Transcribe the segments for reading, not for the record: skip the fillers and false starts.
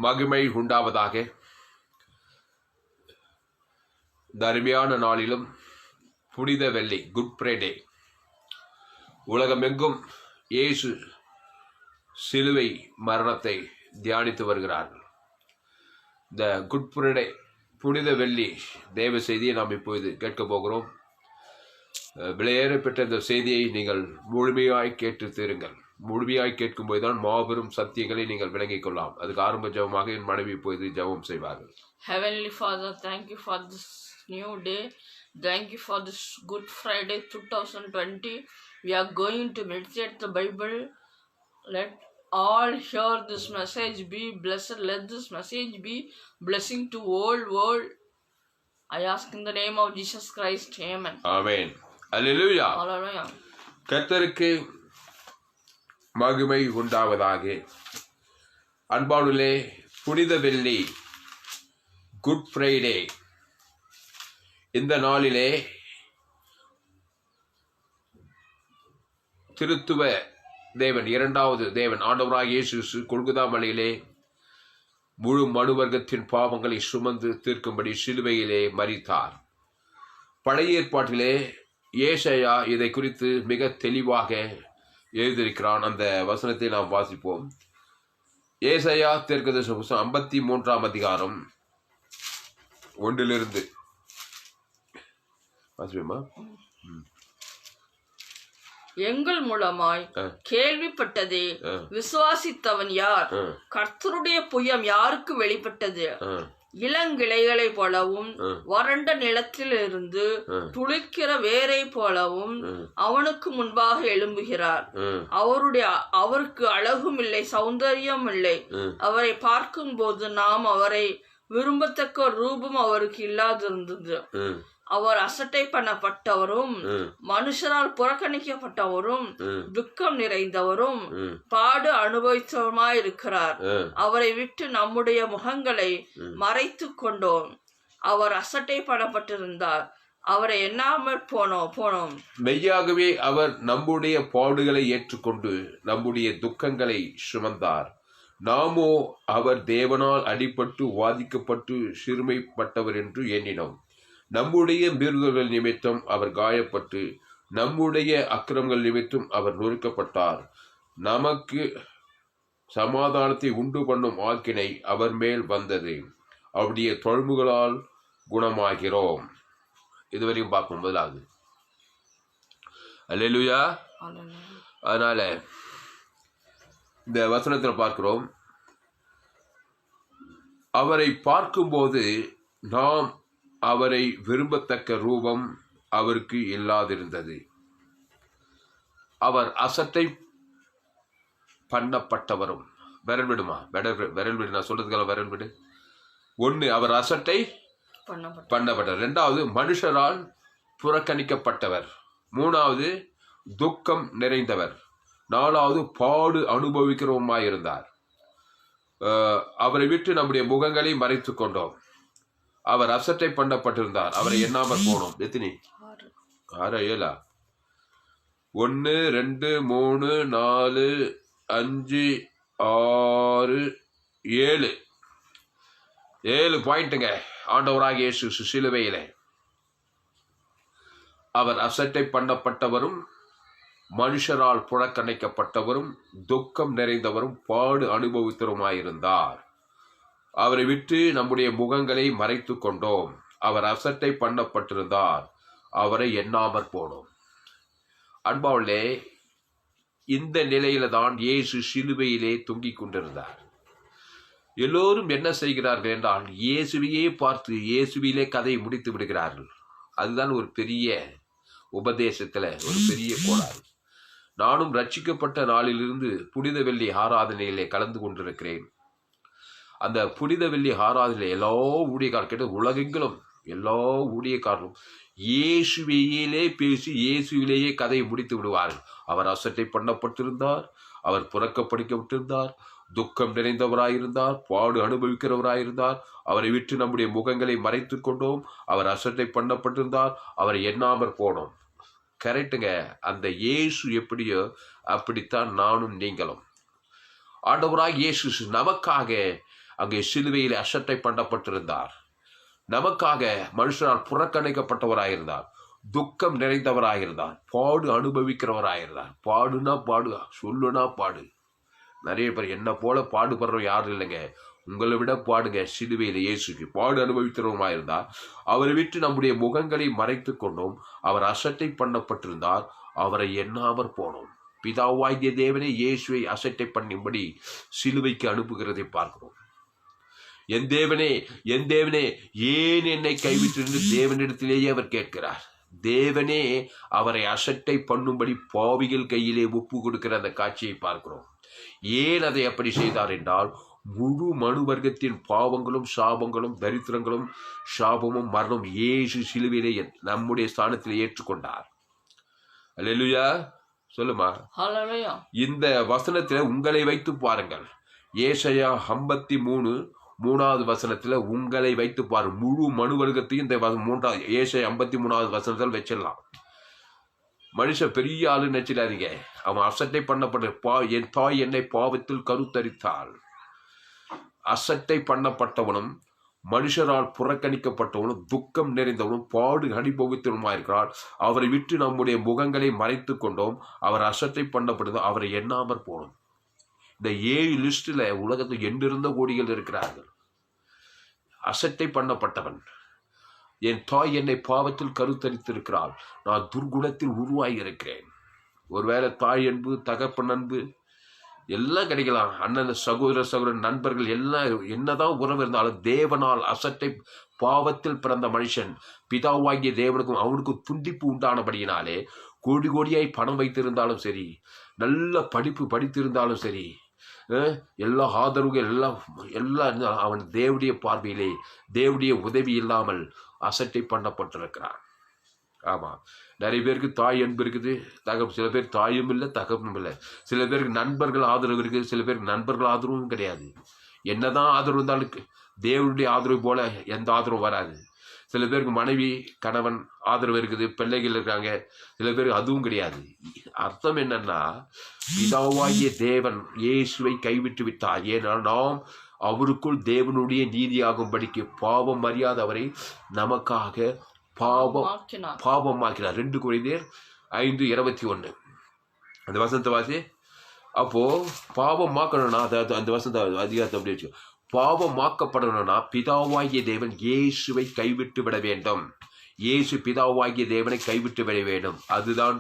மகிமை உண்டாவதாக. இந்த அருமையான நாளிலும் புனித வெள்ளி குட் ஃப்ரைடே உலகமெங்கும் இயேசு சிலுவை மரணத்தை தியானித்து வருகிறார்கள். இந்த குட் ஃப்ரைடே புனித வெள்ளி தேவ செய்தியை நாம் இப்போது கேட்க போகிறோம். விலையேற பெற்ற இந்த செய்தியை நீங்கள் முழுமையாய் கேட்டு தீருங்கள். முழுமையாய் கேட்கும்போது தான் மாபெரும் சத்தியங்களை நீங்கள் விளங்கிக் கொள்ளலாம். அதுக்கு ஆரம்ப ஜெபமாக என் மனைவி இப்போது ஜெபம் செய்வார்கள். Heavenly Father, thank you for this new day. Thank you for this Good Friday 2020. We are going to meditate the Bible. Let all hear this message be blessed. Let this message be blessing to whole world. I ask in the name of Jesus Christ. Amen. Amen. Hallelujah. Hallelujah. கர்த்தருக்கு மகிமை உண்டாவதாக. அன்பானுள்ளே, புனித வெள்ளி good Friday இந்த நாளிலே திருத்துவ தேவன், இரண்டாவது தேவன் ஆண்டவராகிய இயேசு கொல்கொதா மலையிலே முழு மனுவர்க்கத்தின் பாவங்களை சுமந்து தீர்க்கும்படி சிலுவையிலே மரித்தார். பழைய ஏற்பாட்டிலே ஏசாயா இதை குறித்து மிக தெளிவாக எழுதியிருக்கிறான். அந்த வசனத்தை நாம் வாசிப்போம். ஏசாயா தீர்க்கதரிசன புத்தகம் 53ஆம் அதிகாரம் 1 வாசிப்போமா? எங்கள் மூலமாய் கேள்விப்பட்டதே விசுவாசித்தவன் யார்? கர்த்தருடைய புயம் யாருக்கு வெளிப்பட்டது? இளங்கிளைகளை போலவும் வறண்ட நிலத்திலிருந்து துளிர்க்கிற வேரை போலவும் அவனுக்கு முன்பாக எழும்புகிறார். அவருக்கு அழகும் இல்லை, சௌந்தரியம் இல்லை. அவரை பார்க்கும் போது நாம் அவரை விரும்பத்தக்க ரூபம் அவருக்கு இல்லாதிருந்தது. அவர் அசட்டை பண்ணப்பட்டவரும் மனுஷரால் புறக்கணிக்கப்பட்டவரும் துக்கம் நிறைந்தவரும் பாடு அனுபவித்தவருமாயிருக்கிறார். அவரை விட்டு நம்முடைய முகங்களை மறைத்து கொண்டோம். அவர் அசட்டை பண்ணப்பட்டிருந்தார், அவரை எண்ணாமல் போனோம். மெய்யாகவே அவர் நம்முடைய பாடுகளை ஏற்றுக்கொண்டு நம்முடைய துக்கங்களை சுமந்தார். நாமோ அவர் தேவனால் அடிபட்டு வாதிக்கப்பட்டு சிறுமைப்பட்டவர் என்று எண்ணினோம். நம்முடைய மீறுதல்கள் நிமித்தம் அவர் காயப்பட்டு நம்முடைய அக்கிரமங்கள் நிமித்தம் அவர் நொறுக்கப்பட்டார். நமக்கு சமாதானத்தை உண்டு பண்ணும் ஆக்கினை அவர் மேல் வந்தது. அவருடைய தொழும்புகளால் குணமாகிறோம். இதுவரையும் பார்ப்போம். முதலாவது அல்லேலூயா. அதனால இந்த வசனத்தில் பார்க்கிறோம், அவரை பார்க்கும்போது நாம் அவரை விரும்பத்தக்க ரூபம் அவருக்கு இல்லாதிருந்தது. அவர் அசட்டை பண்ணப்பட்டவரும். விரல் விடுமா? விரல் விடு, நான் சொல்றதுக்காக விரல் விடு. 1, அவர் அசட்டை பண்ணப்பட்டவர். 2வது மனுஷரால் புறக்கணிக்கப்பட்டவர். 3வது துக்கம் நிறைந்தவர். 4வது பாடு அனுபவிக்கிறவருமாயிருந்தார். அவரை விட்டு நம்முடைய முகங்களை மறைத்து கொண்டோம். அவர் அசட்டை பண்ணப்பட்டிருந்தார், அவரை எண்ணாமல் போனோம். எத்தனை? 6 7 1 2 3 4 5 6 7 பாயிண்ட்டுங்க. ஆண்டவராகிய இயேசு சிலுவையிலே அவர் அசட்டை பண்ணப்பட்டவரும் மனுஷரால் புறக்கணிக்கப்பட்டவரும் துக்கம் நிறைந்தவரும் பாடு அனுபவித்தவருமாயிருந்தார். அவரை விட்டு நம்முடைய முகங்களை மறைத்து கொண்டோம். அவர் அசட்டை பண்ணப்பட்டிருந்தார், அவரை எண்ணாமற் போனோம். அன்பாவளே, இந்த நிலையில தான் இயேசு சிலுவையிலே தொங்கிக் கொண்டிருந்தார். எல்லோரும் என்ன செய்கிறார்கள் என்றால், இயேசுவையே பார்த்து இயேசுவிலே கதையை முடித்து விடுகிறார்கள். அதுதான் ஒரு பெரிய உபதேசத்துல ஒரு பெரிய கோளாறு. நானும் ரட்சிக்கப்பட்ட நாளிலிருந்து புனித வெள்ளி ஆராதனையிலே கலந்து கொண்டிருக்கிறேன். அந்த புனித வெள்ளி ஆராதனை எல்லா ஊழியக்காரர்கிட்ட உலகெங்கிலும் எல்லா ஊழியக்காரரும் இயேசுவிலே பேசி இயேசுவிலேயே கதையை முடித்து விடுவார்கள். அவர் அசட்டை பண்ணப்பட்டிருந்தார், அவர் புறக்கப்படுத்தப்பட்டிருந்தார், துக்கம் நிறைந்தவராயிருந்தார், பாடு அனுபவிக்கிறவராயிருந்தார். அவரை விட்டு நம்முடைய முகங்களை மறைத்து கொண்டோம். அவர் அசட்டை பண்ணப்பட்டிருந்தார், அவரை எண்ணாமற் போனோம். கரெக்டுங்க. அந்த இயேசு எப்படியோ அப்படித்தான் நானும் நீங்களும். ஆண்டவராக இயேசு நமக்காக அங்கே சிலுவையில் அசட்டை பண்ணப்பட்டிருந்தார். நமக்காக மனுஷனால் புறக்கணிக்கப்பட்டவராயிருந்தார். துக்கம் நிறைந்தவராயிருந்தார். பாடு அனுபவிக்கிறவராயிருந்தார். பாடுனா பாடு, சொல்லுனா பாடு. நிறைய பேர் என்ன போல பாடுபடுறோம் யாரும் இல்லைங்க. உங்களை விட பாடுங்க. சிலுவையில் இயேசுக்கு பாடு அனுபவிக்கிறவருமாயிருந்தார். அவரை விட்டு நம்முடைய முகங்களை மறைத்து கொண்டோம். அவர் அசட்டை பண்ணப்பட்டிருந்தார். அவரை எண்ணாமற் போனோம். பிதாவாகிய தேவனே இயேசுவை அசட்டை பண்ணும்படி சிலுவைக்கு அனுப்புகிறதை பார்க்கிறோம். என் தேவனே, என் தேவனே, ஏன் என்னை கைவிட்டிருந்து தேவனிடத்திலேயே அவர் கேட்கிறார். தேவனே அவரை அசட்டை பண்ணும்படி பாவிகள் கையிலே ஒப்பு கொடுக்கிற அந்த காட்சியை பார்க்கிறோம். ஏன் அதை அப்படி செய்தார் என்றால், முழு மனு வர்க்கத்தின் பாவங்களும் சாபங்களும் தரித்திரங்களும் சாபமும் மரணம் இயேசு சிலுவையிலே நம்முடைய ஸ்தானத்தில் ஏற்றுக்கொண்டார். அல்லேலூயா, சொல்லுமா. இந்த வசனத்துல உங்களை வைத்து பாருங்கள். ஏசாயா 53:3 வசனத்துல உங்களை வைத்து பாரு. முழு மனு வர்க்கத்தையும் இந்த ஏசாயா 53 வசனத்தில் வச்சிடலாம். மனுஷன் பெரிய ஆளு நினைச்சிடாதீங்க. அவன் அசட்டை பண்ணப்பட்ட என் தாய் என்னை பாவத்தில் கருத்தரித்தாள். அசட்டை பண்ணப்பட்டவனும் மனுஷரால் புறக்கணிக்கப்பட்டவனும் துக்கம் நிறைந்தவனும் பாடு அனுபவித்தவனுமாயிருக்கிறார். அவரை விட்டு நம்முடைய முகங்களை மறைத்து கொண்டோம். அவர் அசட்டை பண்ணப்படுது. அவரை எண்ணாமற் போனோம். இந்த 7 லிஸ்ட்ல உலகத்தில் 8 கோடிகள் இருக்கிறார்கள். அசட்டை பண்ணப்பட்டவன், என் தாய் என்னை பாவத்தில் கருத்தரித்திருக்கிறாள். நான் துர்குணத்தில் உருவாகி இருக்கிறேன். ஒருவேளை தாய் அன்பு, தகப்பன் அன்பு எல்லாம் கிடைக்கலாம். அண்ணன், சகோதரன், நண்பர்கள் எல்லாம் என்னதான் உறவு இருந்தாலும் தேவனால் அசட்டை பாவத்தில் பிறந்த மனுஷன் பிதாவாகிய தேவனுக்கும் அவனுக்கும் துண்டிப்பு உண்டானபடியினாலே கோடி கோடியாய் பணம் வைத்திருந்தாலும் சரி, நல்ல படிப்பு படித்திருந்தாலும் சரி, எல்லா ஆதரவுகள் எல்லாம் அவன் தேவனுடைய பார்வையிலே தேவனுடைய உதவி இல்லாமல் அசட்டை பண்ணப்பட்டிருக்கிறான். ஆமாம், நிறைய பேருக்கு தாய் அன்பு இருக்குது, சில பேர் தாயும் இல்லை தகப்பும் இல்லை. சில பேருக்கு நண்பர்கள் ஆதரவு இருக்குது, சில பேருக்கு நண்பர்கள் ஆதரவும் கிடையாது. என்னதான் ஆதரவு இருந்தாலும் தேவனுடைய ஆதரவு போல எந்த ஆதரவும் வராது. சில பேருக்கு மனைவி கணவன் ஆதரவு இருக்குது, பிள்ளைகள் இருக்காங்க. சில பேருக்கு அதுவும் கிடையாது. அர்த்தம் என்னன்னா, பிதாவாகிய தேவன் இயேசுவை கைவிட்டு விட்டார். ஏனால் நாம் அவருக்குள் தேவனுடைய நீதியாகும்படிக்கு பாவம் அறியாத அவரை நமக்காக பாவமாக்கினார். 2 கொரிந்தியர் 5:21 அந்த வசனத்தை வாசி. அப்போ பாவமாக்கணும்னா அந்த வசனத்தை அதிகாரத்தை அப்படி வச்சு, பாவமாக்கப்படணும்னா பிதாவாகிய தேவன் இயேசுவை கைவிட்டு விட வேண்டும். இயேசு பிதாவாகிய தேவனை கைவிட்டு விட வேண்டும். அதுதான்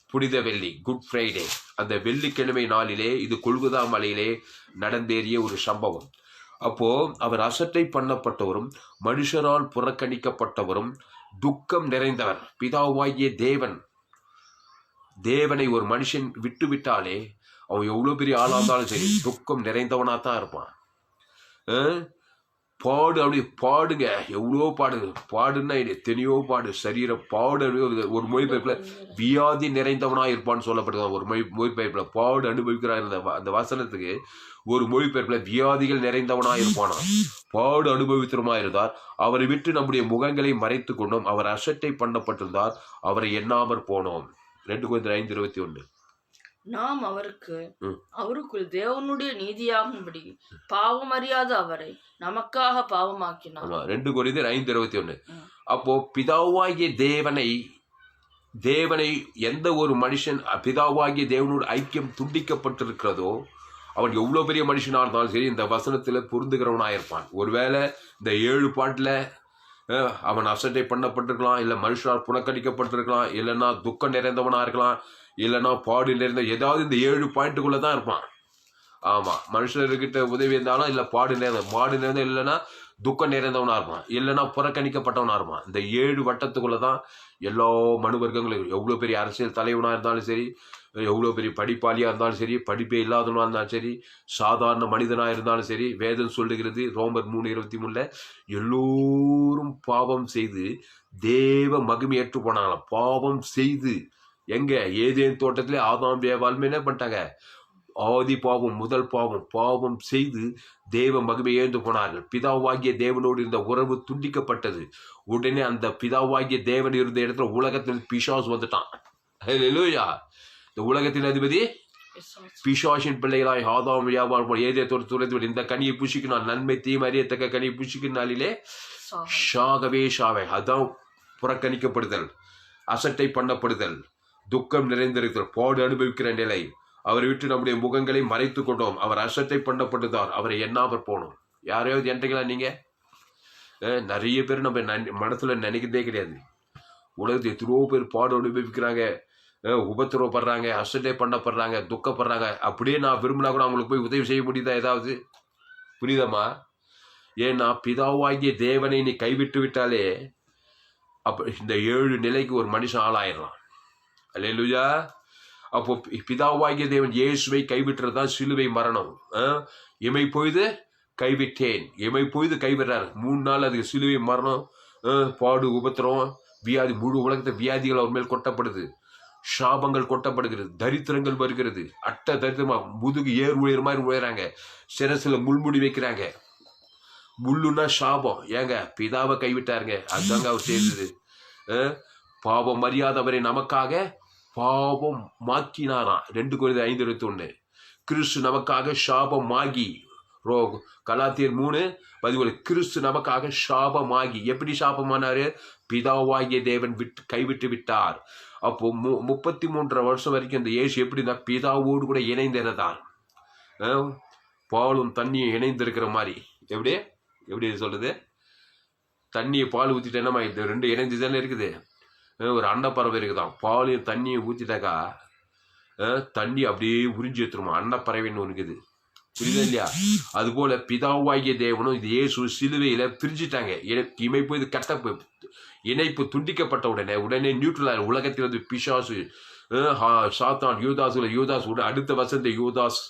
புனித வெள்ளி, குட் ஃப்ரைடே. அந்த வெள்ளிக்கிழமை நாளிலே இது கொல்கொதா மலையிலே நடந்தேறிய ஒரு சம்பவம். அப்போ அவர் அசட்டை பண்ணப்பட்டவரும் மனுஷரால் புறக்கணிக்கப்பட்டவரும் துக்கம் நிறைந்தவர். பிதாவாகிய தேவனை ஒரு மனுஷன் விட்டு விட்டாலே அவன் எவ்வளவு பெரிய ஆளா இருந்தாலும் சரி துக்கம் நிறைந்தவனா தான் இருப்பான். பாடு அப்படி பாடுங்க, எவ்வளோ பாடுன்னா எத்தனையோ பாடு, சரீர பாடு. ஒரு மொழிபெயர்ப்புல வியாதி நிறைந்தவனா இருப்பான்னு சொல்லப்படுது. ஒரு மொழிபெயர்ப்புல பாடு அனுபவிக்கிறார். அந்த வசனத்துக்கு ஒரு மொழிபெயர்ப்புல வியாதிகள் நிறைந்தவனா இருப்பானா, பாடு அனுபவித்தவமா இருந்தார். அவரை விட்டு நம்முடைய முகங்களை மறைத்து கொண்டோம். அவர் அசட்டை பண்ணப்பட்டிருந்தார். அவரை எண்ணாமற் போனோம். 2 கொரிந்தியர் 5:21 நாம் அவருக்குள் தேவனுடைய நீதியாகும்படி பாவம் அறியாத அவரை நமக்காக பாவமாக்கினார். 2 கொரிந்தியர் 5:21 அப்போ பிதாவாகிய தேவனை எந்த ஒரு மனுஷன் பிதாவாகிய தேவனோடு ஐக்கியம் துண்டிக்கப்பட்டிருக்கிறதோ அவன் எவ்வளவு பெரிய மனுஷனா இருந்தாலும் சரி இந்த வசனத்துல பொருந்துகிறவனாயிருப்பான். ஒருவேளை இந்த 7 பாட்டுல அவன் அசட்டை பண்ணப்பட்டிருக்கலாம், இல்லை மனுஷனால் புறக்கணிக்கப்பட்டிருக்கலாம், இல்லைன்னா துக்கம் நிறைந்தவனா இருக்கலாம், இல்லைன்னா பாடு நிறைந்த ஏதாவது இந்த 7 பாயிண்ட்டுக்குள்ள தான் இருப்பான். ஆமா, மனுஷர்கிட்ட உதவி இருந்தாலும் இல்லை பாடு நிறைந்த இல்லைன்னா துக்கம் நிறைந்தவனா இருப்பான், இல்லைன்னா புறக்கணிக்கப்பட்டவனா இருப்பான். இந்த 7 வட்டத்துக்குள்ள தான் எல்லா மனு வர்க்கங்களும், எவ்வளோ பெரிய அரசியல் தலைவனா இருந்தாலும் சரி, எவ்வளோ பெரிய படிப்பாளியா இருந்தாலும் சரி, படிப்பே இல்லாதவனா இருந்தாலும் சரி, சாதாரண மனிதனா இருந்தாலும் சரி, வேதம் சொல்லுகிறது ரோமர் 3:23 எல்லோரும் பாவம் செய்து தேவ மகிமை ஏற்று போனாங்களாம். பாவம் செய்து எங்க ஏதேன் தோட்டத்திலே ஆதாம் ஏவாளுமே என்ன பண்ணிட்டாங்க? ஆதி பாவம், முதல் பாவம் செய்து தேவ மகிமை ஏந்து போனார்கள். பிதாவாகிய தேவனோடு இருந்த உறவு துண்டிக்கப்பட்டது. உடனே அந்த பிதாவாகிய தேவன் இருந்த இடத்துல உலகத்தில் பிசாசு வந்துட்டான். ஹல்லேலூயா! இந்த உலகத்தின் அதிபதி பிசாசின் பிள்ளைகளாய் ஆதாம் வியாபாரம் போல் ஏதே துறைத்து இந்த கனியை புசிக்கினால் நன்மை தீமை அறியத்தக்க கனியை புசிக்கினாலே ஷாகவே ஷாவை. அதான் புறக்கணிக்கப்படுதல், அசட்டை பண்ணப்படுதல், துக்கம் நிறைந்திருத்தல், பாடு அனுபவிக்கிற நிலை. அவரை விட்டு நம்முடைய முகங்களை மறைத்து கொண்டோம். அவர் அசட்டை பண்ணப்பட்டுதான். அவரை எண்ணாமற் போனோம். யாரையாவது என்றீங்களா நீங்க? நிறைய பேர் நம்ம மனசுல நினைக்கிறதே கிடையாது. உலகத்தை எத்தனையோ பேர் பாடு அனுபவிக்கிறாங்க, உபத்திரவப்படுறாங்க, அசட்டை பண்ணப்படுறாங்க, துக்கப்படுறாங்க. அப்படியே நான் விரும்பினா கூட அவங்களுக்கு போய் உதவி செய்ய முடியுதா ஏதாவது? புரியுதாம்மா? ஏன்னா பிதாவாகிய தேவனை நீ கைவிட்டு விட்டாலே அப்ப இந்த 7 நிலைக்கு ஒரு மனுஷன் ஆளாயிடலாம். அல்லேலூயா. அப்போ பிதாவாகிய தேவன் இயேசுவை கைவிட்டுறதுதான் சிலுவை மரணம். இமை பொய்து கைவிட்டேன், இமை பொய்து கைவிடுறாரு. 3 நாள் அதுக்கு சிலுவை மரணம், பாடு, உபத்திரம், வியாதி. முழு உலகத்தை வியாதிகள் அவர் மேல் கொட்டப்படுது, சாபங்கள் கொட்டப்படுகிறது, தரித்திரங்கள் வருகிறது. அட்ட தரித்திரமா முதுகு ஏர் உயர் மாதிரி உயராங்க, சிரசுல முள்முடி வைக்கிறாங்க. முள்ளுன்னா சாபம். ஏங்க பிதாவை கைவிட்டாருங்க, அதுதாங்க அவர் செய்தது. பாவம் அறியாதவரை நமக்காக பாவம் மாக்கினாராம். 2 Corinthians 5:21. கிறிஸ்து நமக்காக சாபமாகி, கலாத்தியர் 3:17. கிறிஸ்து நமக்காக சாபமாகி. எப்படி சாபமானாரு? பிதாவாகிய தேவன் கைவிட்டு விட்டார். அப்போ 33 வருஷம் வரைக்கும் இந்த இயேசு எப்படின்னா பிதாவோடு கூட இணைந்திருந்தார். பாலும் தண்ணியும் இணைந்திருக்கிற மாதிரி. எப்படி சொல்றது? தண்ணியை பால் ஊற்றிட்டு என்னமா இது 2 இணைந்து தானே இருக்குது. ஒரு அன்னப்பறவை இருக்குதான், பாலையும் தண்ணியும் ஊற்றிட்டாக்கா தண்ணி அப்படியே உறிஞ்சி எடுத்துருமா. அன்னப்பறவைன்னு ஒன்று இருக்குது, புரியுதா இல்லையா? அது போல பிதாவாகிய தேவனும் இது இயேசு சிலுவையில பிரிஞ்சுட்டாங்க. இமைப்பு இது கட்ட இணைப்பு துண்டிக்கப்பட்ட உடனே நியூட்ரல் உலகத்திலிருந்து பிசாசு, சாத்தான், யூதாஸ் அடுத்த வசந்த யூதாஸ்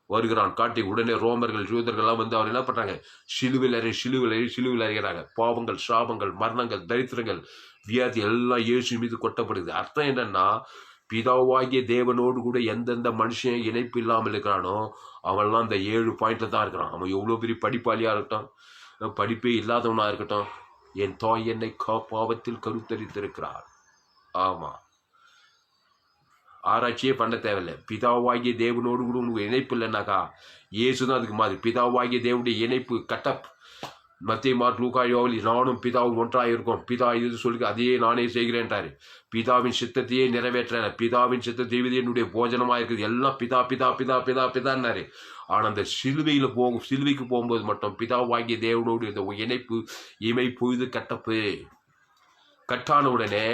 வருகிறான் காட்டி. உடனே ரோமர்கள், யூதர்கள்லாம் வந்து அவர் என்ன பண்றாங்க? சிலுவில் அறிகிறாங்க. பாவங்கள், சாபங்கள், மரணங்கள், தரித்திரங்கள், வியாதி எல்லாம் இயேசு மீது கொட்டப்படுது. அர்த்தம் என்னன்னா பிதாவாகிய தேவனோடு கூட எந்தெந்த மனுஷன் இணைப்பு இல்லாமல் இருக்கிறானோ அவன்லாம் இந்த 7 பாயிண்ட்ல தான் இருக்கிறான். அவன் எவ்வளோ பெரிய படிப்பாளியா இருக்கட்டும், படிப்பே இல்லாதவனா இருக்கட்டும், என் தாய் என்னை பாவத்தில் கருத்தரித்திருக்கிறார். ஆமா, ஆராய்ச்சியே பண்ண தேவையில்லை. பிதாவாகிய தேவனோடு கூட உங்களுக்கு இணைப்பு இல்லைன்னாக்கா இயேசுதான் அதுக்கு மாதிரி. பிதாவாகிய தேவனுடைய இணைப்பு கட்டப். மத்திய, மார்க், லூக்கா, யோவான் நானும் பிதாவும் ஒன்றாக இருக்கும். பிதா இது சொல்லி அதையே நானே செய்கிறேன்றாரு. பிதாவின் சித்தத்தையே நிறைவேற்ற, பிதாவின் சித்தத்தை என்னுடைய போஜனமாக இருக்குது. எல்லாம் பிதா பிதா பிதா பிதா பிதான்னாரு. ஆனால் அந்த சிலுவைக்கு போகும்போது மட்டும் பிதாவாகிய தேவனோடு இந்த இணைப்பு இமை பொய்து கட்டான உடனே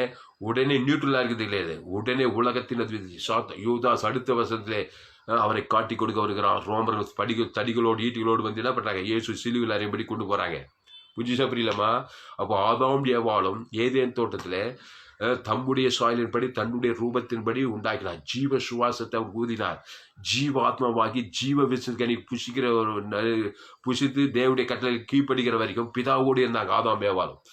நியூட்ரலா இருக்குது இல்லையா? உடனே உலகத்தின் யூதாஸ் அடுத்த வருஷத்திலே அவரை காட்டி கொடுக்க வருகிறான். ரோமர்கள் தடிகளோடு ஈட்டிகளோடு வந்து என்ன பண்றாங்க? இயேசு சிலுவையில் அறையும்படி கொண்டு போறாங்க. புரிஞ்சுச்சா? புரியலமா? அப்போ ஆதாம் ஏவாளும் ஏதேன் தோட்டத்துல தம்முடைய சாயலின்படி தன்னுடைய ரூபத்தின்படி உண்டாக்கினார். ஜீவ சுவாசத்தை அவர் ஊதினார். ஜீவ ஆத்மாவாகி ஜீவ விசுகனி புசித்து தேவனுடைய கட்டளை கீழ்ப்படுகிற வரைக்கும் பிதாவோடு இருந்தாங்க ஆதாம் ஏவாளும்.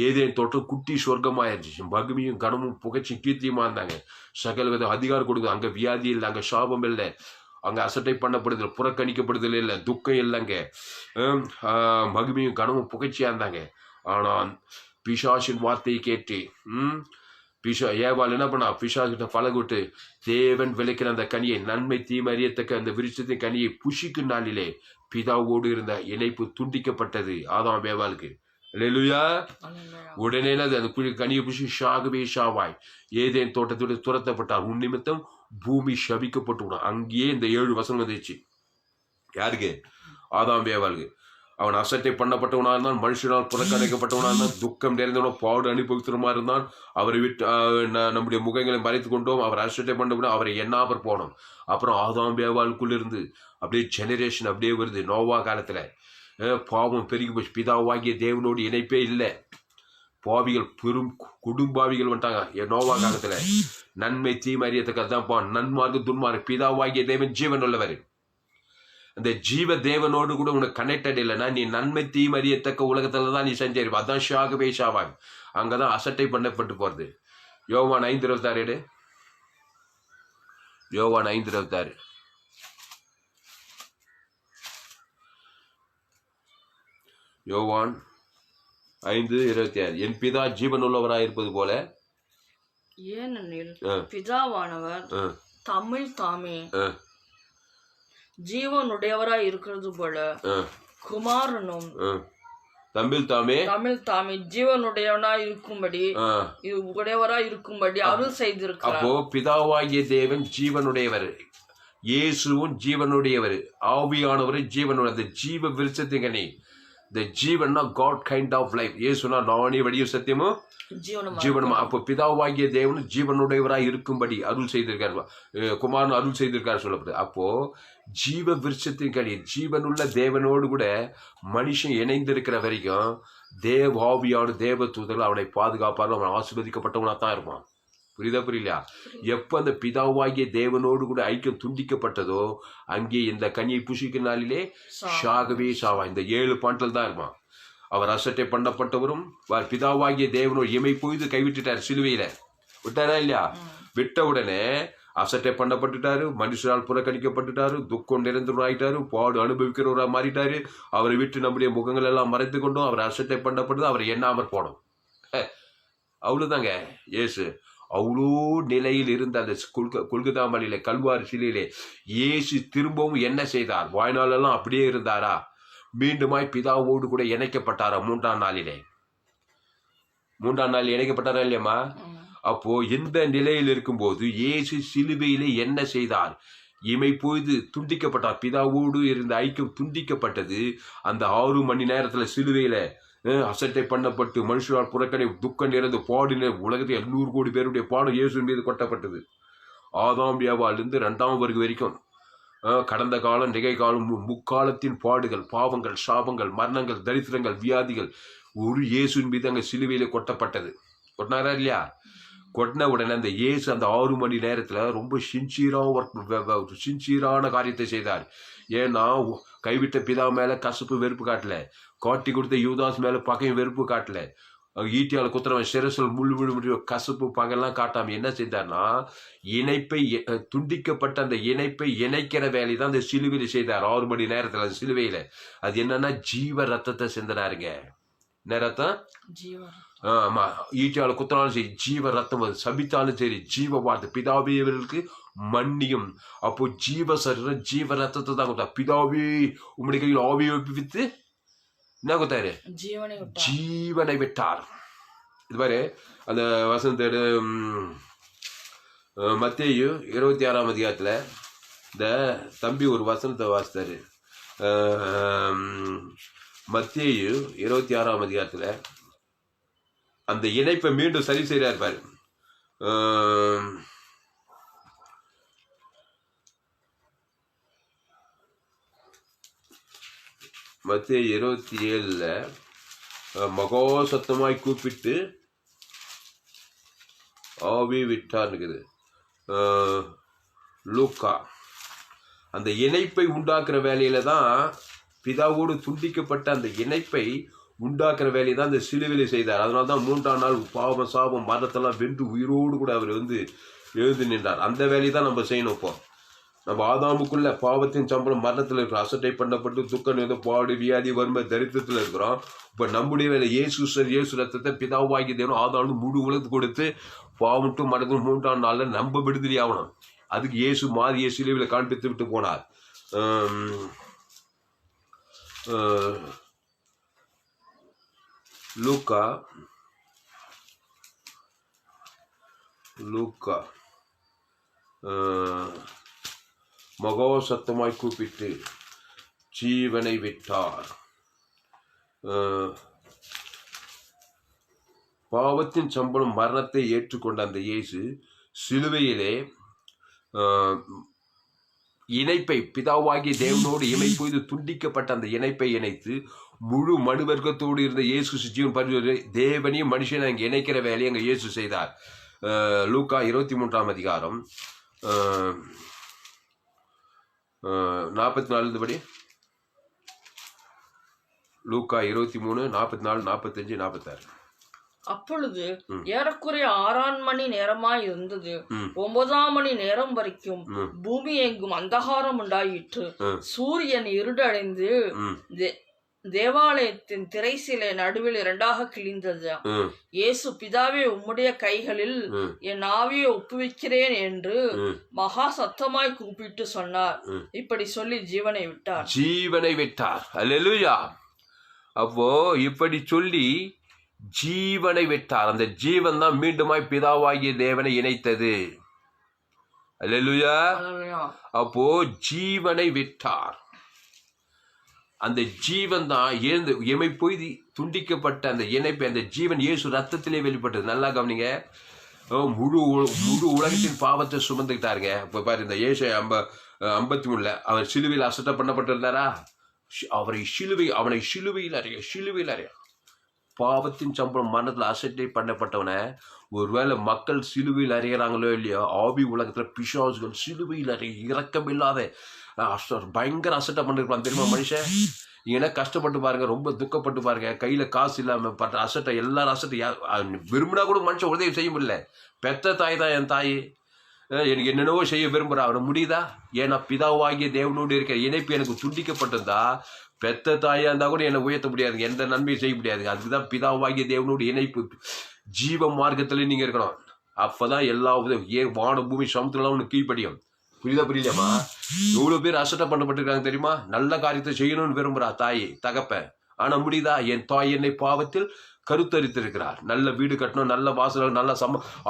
ஏதேன் தோட்டம் குட்டி சொர்க்கமாயிருச்சு. மகிமையும் கனமும் புகழ்ச்சியும் கீர்த்தியுமா இருந்தாங்க. சகல வித அதிகாரம் கொடுக்குது. அங்க வியாதி இல்லை, அங்க சாபம் இல்லை, அங்க அசட்டை பண்ணப்படுதல், புறக்கணிக்கப்படுதல் இல்லை, துக்கம் இல்லைங்க. மகிமையும் கனமும் புகழ்ச்சியா இருந்தாங்க. ஆனால் பிசாசின் வார்த்தையை கேட்டு ஏவாள் என்ன பண்ணா? பிசாசிட்ட பழகிட்டு தேவன் விளைக்கிற அந்த கனியை, நன்மை தீமை அறியத்தக்க அந்த விருட்சத்தின் கனியை புசிக்கும் நாளிலே பிதாவோடு இருந்த இணைப்பு துண்டிக்கப்பட்டது ஆதாம் ஏவாளுக்கு. அல்லேலூயா. உடனே அந்த கனியை புசி ஷாவாய் ஏதேன் தோட்டத்தோடு துரத்தப்பட்டார். உன் நிமித்தம் பூமி சபிக்கப்பட்டு. அங்கேயே இந்த 7 வசனம் வந்துச்சு. யாருக்கு? ஆதாம் ஏவாளுக்கு. அவன் அசட்டை பண்ணப்பட்டவனா இருந்தான், மனுஷனால் புறக்கணிக்கப்பட்டவனா இருந்தான், துக்கம் நிறைந்தவனோ பாடு அனுபவிக்கிறமா இருந்தான். அவரை விட்டு நம்முடைய முகங்களை மறைத்து கொண்டோம். அவர் அசட்டை பண்ண அவரை எண்ணாமற் போனோம். அப்புறம் ஆதாம் ஏவாளுக்குள்ள இருந்து அப்படியே ஜெனரேஷன் அப்படியே வருது. நோவா காலத்துல பாவம் பெருகி போச்சு. பிதாவாகிய தேவனோடு இணைப்பே இல்லை. பாவிகள், பெரும் குடும்பாவிகள் வந்துட்டாங்க நோவா காலத்துல. நன்மை தீமை அறியத்தக்கதான் நன்மார்க்கு துன்மார்க்கு. பிதாவாகிய தேவன் ஜீவன் உள்ளவர். அந்த ஜீவ தேவனோடு கூட உனக்கு கனெக்டட் இல்லைன்னா நீ நன்மை தீமை அறியத்தக்க உலகத்துல தான் நீ செஞ்சிருப்ப. அதான் ஷாகவே ஷாவாங்க. அங்கதான் அசட்டை பண்ணப்பட்டு போறது. யோவான் 5:26. யோவான் 5:26. யோவான் 5:26. என் பிதா ஜீவன் உள்ளவராயிருப்பது போல ஏனெனில் பிதாவானவர் தமிழ் தாமே ஜீவனுடையவராய் இருக்கிறது போல குமாரனும் தமிழ் தாமே ஜீவனுடையவனாய் இருக்கும்படி உடையவராய் இருக்கும்படி அருள் செய்திருக்கிறார். அப்போ பிதாவாகிய தேவன் ஜீவனுடையவர், இயேசுவும் ஜீவனுடையவர், ஆவியானவர் ஜீவனுடைய, அந்த ஜீவ விருட்சத்திங்கனே, the ஜீவன்னா God kind of life. இயேசுனா நானே வழியும் சத்தியமும் ஜீவனும். அப்போ பிதாவாகிய தேவன் ஜீவனுடையவராய் இருக்கும்படி அருள் செய்திருக்காரு, குமாரன் அருள் செய்திருக்காரு சொல்லப்படுது. அப்போ ஜீவ விருட்சத்தின் கனி, ஜீவனுள்ள தேவனோடு கூட மனுஷன் இணைந்திருக்கிற வரைக்கும் ஆவியான தேவ தூதர்கள் அவனை பாதுகாப்பார்கள், அவன் ஆசீர்வதிக்கப்பட்டவனா தான் இருப்பான். புரியலையா? எப்ப அந்த பிதாவாகிய தேவனோடு கூட ஐக்கியம் துண்டிக்கப்பட்டதோ அங்கே இந்த கனியை புசிக்கிற நாளிலே சாகவே சாவா. இந்த 7 பாட்டில் தான் இருப்பான். அவர் அசட்டை பண்ணப்பட்டவரும் பிதாவாகிய தேவனோடு இமை பொய்து கைவிட்டுட்டார், சிலுவையில விட்டாரா இல்லையா? விட்ட உடனே அசட்டை பண்ணப்பட்டுட்டாரு, மனுஷரால் புறக்கணிக்கப்பட்டுட்டாரு, துக்கம் நிறைந்தவராயிட்டாரு, பாடு அனுபவிக்கிறவரா மாறிட்டாரு. அவரை விட்டு நம்முடைய முகங்கள் எல்லாம் மறைத்து கொண்டோம். அவர் அசட்டை பண்ணப்பட்டது, அவரை எண்ணாமற் போனோம். அவ்வளவுதாங்க இயேசு. அவ்வளோ நிலையில் இருந்த அந்த கொல்கத்தா மலையில கல்வாரி சிலையிலே இயேசு திரும்பவும் என்ன செய்தார்? வாழ்நாளெல்லாம் அப்படியே இருந்தாரா? மீண்டுமாய் பிதாவோடு கூட இணைக்கப்பட்டாரா? 3ஆம் நாளிலே, 3ஆம் நாள் இணைக்கப்பட்டாரா இல்லையம்மா? அப்போ இந்த நிலையில் இருக்கும்போது இயேசு சிலுவையிலே என்ன செய்தார்? இமை பொழுது துண்டிக்கப்பட்டார். பிதாவோடு இருந்த ஐக்கியம் துண்டிக்கப்பட்டது. அந்த 6 மணி நேரத்துல சிலுவையில அசட்டை பண்ணப்பட்டு மனுஷரால் புறக்கணி துக்கம் நிறைந்து பாடின உலகத்தில் 800 கோடி பேருடைய பாடம் இயேசு மீது கொட்டப்பட்டது. ஆதாம் ஏவாளிலிருந்து 2ஆம் வருகை வரைக்கும் கடந்த காலம், நிகழ்காலம், முக்காலத்தின் பாடுகள், பாவங்கள், சாபங்கள், மரணங்கள், தரித்திரங்கள், வியாதிகள் ஒரு இயேசுவின் மீது அங்கே சிலுவையில கொட்டப்பட்டது. கொட்டினாரா இல்லையா? கொட்டின உடனே அந்த இயேசு அந்த 6 மணி நேரத்துல ரொம்ப சின்சியரான காரியத்தை செய்தார். ஏன்னா கைவிட்ட பிதா மேல கசப்பு வெறுப்பு காட்டல, காட்டி கொடுத்த யூதாஸ் மேல பகையும் வெறுப்பு காட்டல, ஈட்டியால குத்துறவன் சிரசல் முள்ளு கசப்பு பகையெல்லாம் காட்டாம என்ன செய்தார்னா இணைப்பை துண்டிக்கப்பட்ட அந்த இணைப்பை இணைக்கிற வேலை தான் அந்த சிலுவையில செய்தார். 6 மணி நேரத்துல அந்த சிலுவையில அது என்னன்னா ஜீவ ரத்தத்தை சிந்தினாருங்க. என்ன ரத்தம்? ஆமா, ஈட்டியால குத்தினாலும் சரி ஜீவ ரத்தம், அது சபித்தாலும் சரி ஜீவ வார்த்தை. பிதாவியவர்களுக்கு மன்னியும். அப்போ ஜீவ சரீரம் ஜீவ ரத்தத்தை தான் கொடுத்தா. பிதாவே உம்முடைய கையில் ஆவியை ஒப்புவித்து என்ன கொடுத்தாரு? ஜீவனை விட்டார். இது பாரு அந்த வசனத்தோட மத்தேயு 26ஆம் அதிகாரத்துல இந்த தம்பி ஒரு வசனத்தை வாசித்தாரு. மத்தேயு 26ஆம் அதிகாரத்துல அந்த இணைப்பை மீண்டும் சரி செய்யறாரு பாரு. மத்தேயு 27ல மகா சத்தமாய் கூப்பிட்டு ஆவி விட்டார்னுக்குது. லூக்கா அந்த இணைப்பை உண்டாக்குற வேலையில தான், பிதாவோடு துண்டிக்கப்பட்ட அந்த இணைப்பை உண்டாக்குற வேலையை தான் அந்த சிலுவையில செய்தார். அதனால தான் 3ஆம் நாள் பாவம் சாபம் மரணத்தெல்லாம் வென்று உயிரோடு கூட அவர் எழுந்து நின்றார். அந்த வேலையை தான் நம்ம செய்யணும். இப்போ நம்ம ஆதாமுக்குள்ள பாவத்தின் சம்பளம் மரணத்தில் இருக்கிறோம், அசட்டை பண்ணப்பட்டு துக்கம் நிறைந்த பாடு வியாதி வறுமை தரித்திரத்தில் இருக்கிறோம். இப்போ நம்முடைய வேலை இயேசு ரத்தத்தை பிதாவாகி தேவனும் ஆதாமும் முழு உலகத்துக்கு கொடுத்து பாவம் மரணத்தும் 3ஆம் நாள்ல நம்ம விடுதலை ஆகணும். அதுக்கு இயேசு மாதிரியை சிலுவையில காண்பித்து விட்டு போனார். லூக்கா மகா சத்தமாய் கூப்பிட்டு ஜீவனை விட்டார். பாவத்தின் சம்பளம் மரணத்தை ஏற்றுக்கொண்ட அந்த இயேசு சிலுவையிலே இணைப்பை பிதாவாகிய தேவனோடு இணைப்பு துண்டிக்கப்பட்ட அந்த இணைப்பை இணைத்து முழு மனுவர்க்கத்தோடு இருந்த இயேசு ஜீவன் பரிசோதனை தேவனையும் மனுஷனை அங்கே இணைக்கிற வேலையை அங்கே இயேசு செய்தார். லூக்கா 23ஆம் அதிகாரம் 44 படி. லூக்கா 23 44 45 46. அப்பொழுது ஏறக்குறைய 6 மணி நேரமாய் இருந்தது. 9 மணி நேரம் வரைக்கும் பூமி எங்கும் அந்தகாரம் உண்டாயிற்று. சூரியன் இருடடைந்து தேவாலயத்தின் திரைசீலை நடுவில் இரண்டாக கிழிந்தது. இயேசு, பிதாவே, உம்முடைய கைகளில் என் ஆவியை ஒப்புவிக்கிறேன் என்று மகா சத்தமாய் கூப்பிட்டு சொன்னார். இப்படி சொல்லி ஜீவனை விட்டார். அல்லேலூயா. அப்போ இப்படி சொல்லி ஜீவனை விட்டார். அந்த ஜீவன் தான் மீண்டுமாய் பிதாவாகிய தேவனை இணைத்தது. அல்லேலூயா. அப்போ ஜீவனை விட்டார். அந்த ஜீவன் தான் எமை போய் துண்டிக்கப்பட்ட அந்த இணைப்பு, அந்த ஜீவன் இயேசு ரத்தத்திலே வெளிப்பட்டது. நல்லா கவனிங்க. முழு உலகத்தின் பாவத்தை சுமந்துக்கிட்டாருங்க. இப்போ பாரு, இந்த ஏசு 53 அவர் சிலுவையில் அசட்டை பண்ணப்பட்டிருந்தாரா? அவனை சிலுவையில் அறிய பாவத்தின் சம்பளம் மரணத்தில் அசட்டை பண்ணப்பட்டவனை ஒருவேளை மக்கள் சிலுவையில் அறிகிறாங்களோ இல்லையோ, ஆவி உலகத்தில் பிசாசுகள் சிலுவையில் அறிய இரக்கமில்லாத பயங்கர அசட்டை பண்ணிருப்பான் தெரியுமா மனுஷன்? நீங்க கஷ்டப்பட்டு பாருங்க, ரொம்ப துக்கப்பட்டு பாருங்க, கையில காசு இல்லாம பட்ட அசட்டை, எல்லாரும் அசட்டை விரும்பினா கூட மனுஷன் உதவி செய்ய முடியல. பெத்த தாய் தான் என் தாய், எனக்கு என்னென்னவோ செய்ய விரும்புகிறா, அவனை முடியுதா? ஏன்னா பிதாவாகிய தேவனோடு இருக்கிற இணைப்பு எனக்கு துண்டிக்கப்பட்டிருந்தா, பெத்த தாயா இருந்தா கூட என்னை உயர்த்த முடியாதுங்க, எந்த நன்மையும் செய்ய முடியாதுங்க. அதுக்குதான் பிதாவாகிய தேவனோடு இணைப்பு, ஜீவ மார்க்கத்துல நீங்க இருக்கணும். அப்பதான் எல்லா உதவி வான பூமி சமுத்திரம் ஒன்று கீழ்ப்படியும். புரியுதாமா? எவ்வளவு பேர் அசட்டை பண்ணப்பட்டிருக்காங்க தெரியுமா? நல்ல காரியத்தை செய்யணும்னு விரும்புறா தாய் தகப்ப, ஆனா முடியுதா? என் தாய் என்னை பாவத்தில் கருத்தரித்திருக்கிறார், நல்ல வீடு கட்டணும், நல்ல வாசல், நல்ல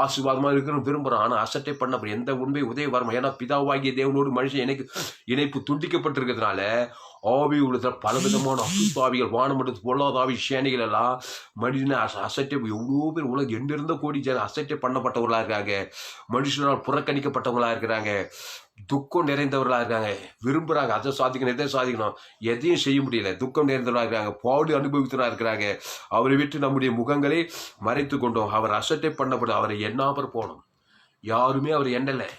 ஆசீர்வாதமா இருக்கணும்னு விரும்புறான். ஆனா அசட்டை பண்ண எந்த உண்மை உதவி வரணும். ஏன்னா பிதாவாகிய தேவனோடு மனுஷன் இணைப்பு துண்டிக்கப்பட்டிருக்கிறதுனால ஆவி உள்ளத்துல பலவிதமான அசுத்தாவிகள், வானமண்டலத்து பொல்லாதாவி சேனைகள் எல்லாம் மனிதனை அசட்டை, எவ்வளோ பேர் உலகம் எங்கிருந்த கோடி அசட்டை பண்ணப்பட்டவர்களா இருக்காங்க, மனுஷனால் புறக்கணிக்கப்பட்டவங்களா இருக்கிறாங்க, துக்கம் நிறைந்தவர்களா இருக்காங்க, விரும்புறாங்க அதை சாதிக்கணும் எதை சாதிக்கணும், எதையும் செய்ய முடியல, துக்கம் நிறைந்தவர்களா இருக்காங்க, பாடு அனுபவித்தவர்களா இருக்கிறாங்க. அவரை விட்டு நம்முடைய முகங்களை மறைத்து கொண்டோம். அவர் அசட்டை பண்ணப்படும், அவரை எண்ணாமற் போனோம். யாருமே அவர் எண்ணலை.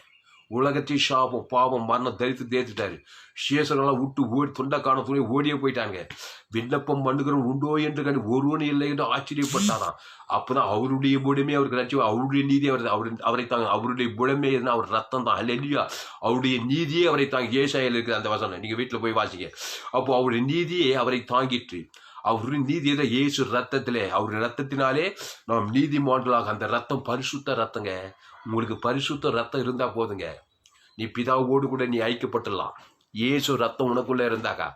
உலகத்தையும் சாபம், பாவம், மரணம் தரித்து தேர்த்துட்டாரு. சேசரெல்லாம் விட்டு தொண்டை காண துணி ஓடியே போயிட்டாங்க. விண்ணப்பம் பண்ணுகிறவன் உண்டோ என்று கண்டு ஒருவனும் இல்லை என்று ஆச்சரியப்பட்டாராம். அப்பதான் அவருடைய புடமே அவருக்கு நினைச்சு, அவருடைய நீதி அவரை தாங்க, அவருடைய புடமே அவர் ரத்தம் தான் இல்லையா, அவருடைய நீதியே அவரை தாங்கி. ஏசாயில் இருக்கிற அந்த வசனம் நீங்க வீட்டுல போய் வாசிங்க. அப்போ அவருடைய நீதியே அவரை தாங்கிட்டு, அவருடைய நீதி தான் இயேசு ரத்தத்திலே, அவருடைய ரத்தத்தினாலே நாம் நீதிமான்களாக. அந்த ரத்தம் பரிசுத்த ரத்தங்க. உங்களுக்கு பரிசுத்த ரத்தம் இருந்தா போதுங்க, நீ பிதாவோடு கூட நீ ஐக்கியப்பட்டுடலாம். இயேசு ரத்தம் உனக்குள்ள இருந்தாக்கா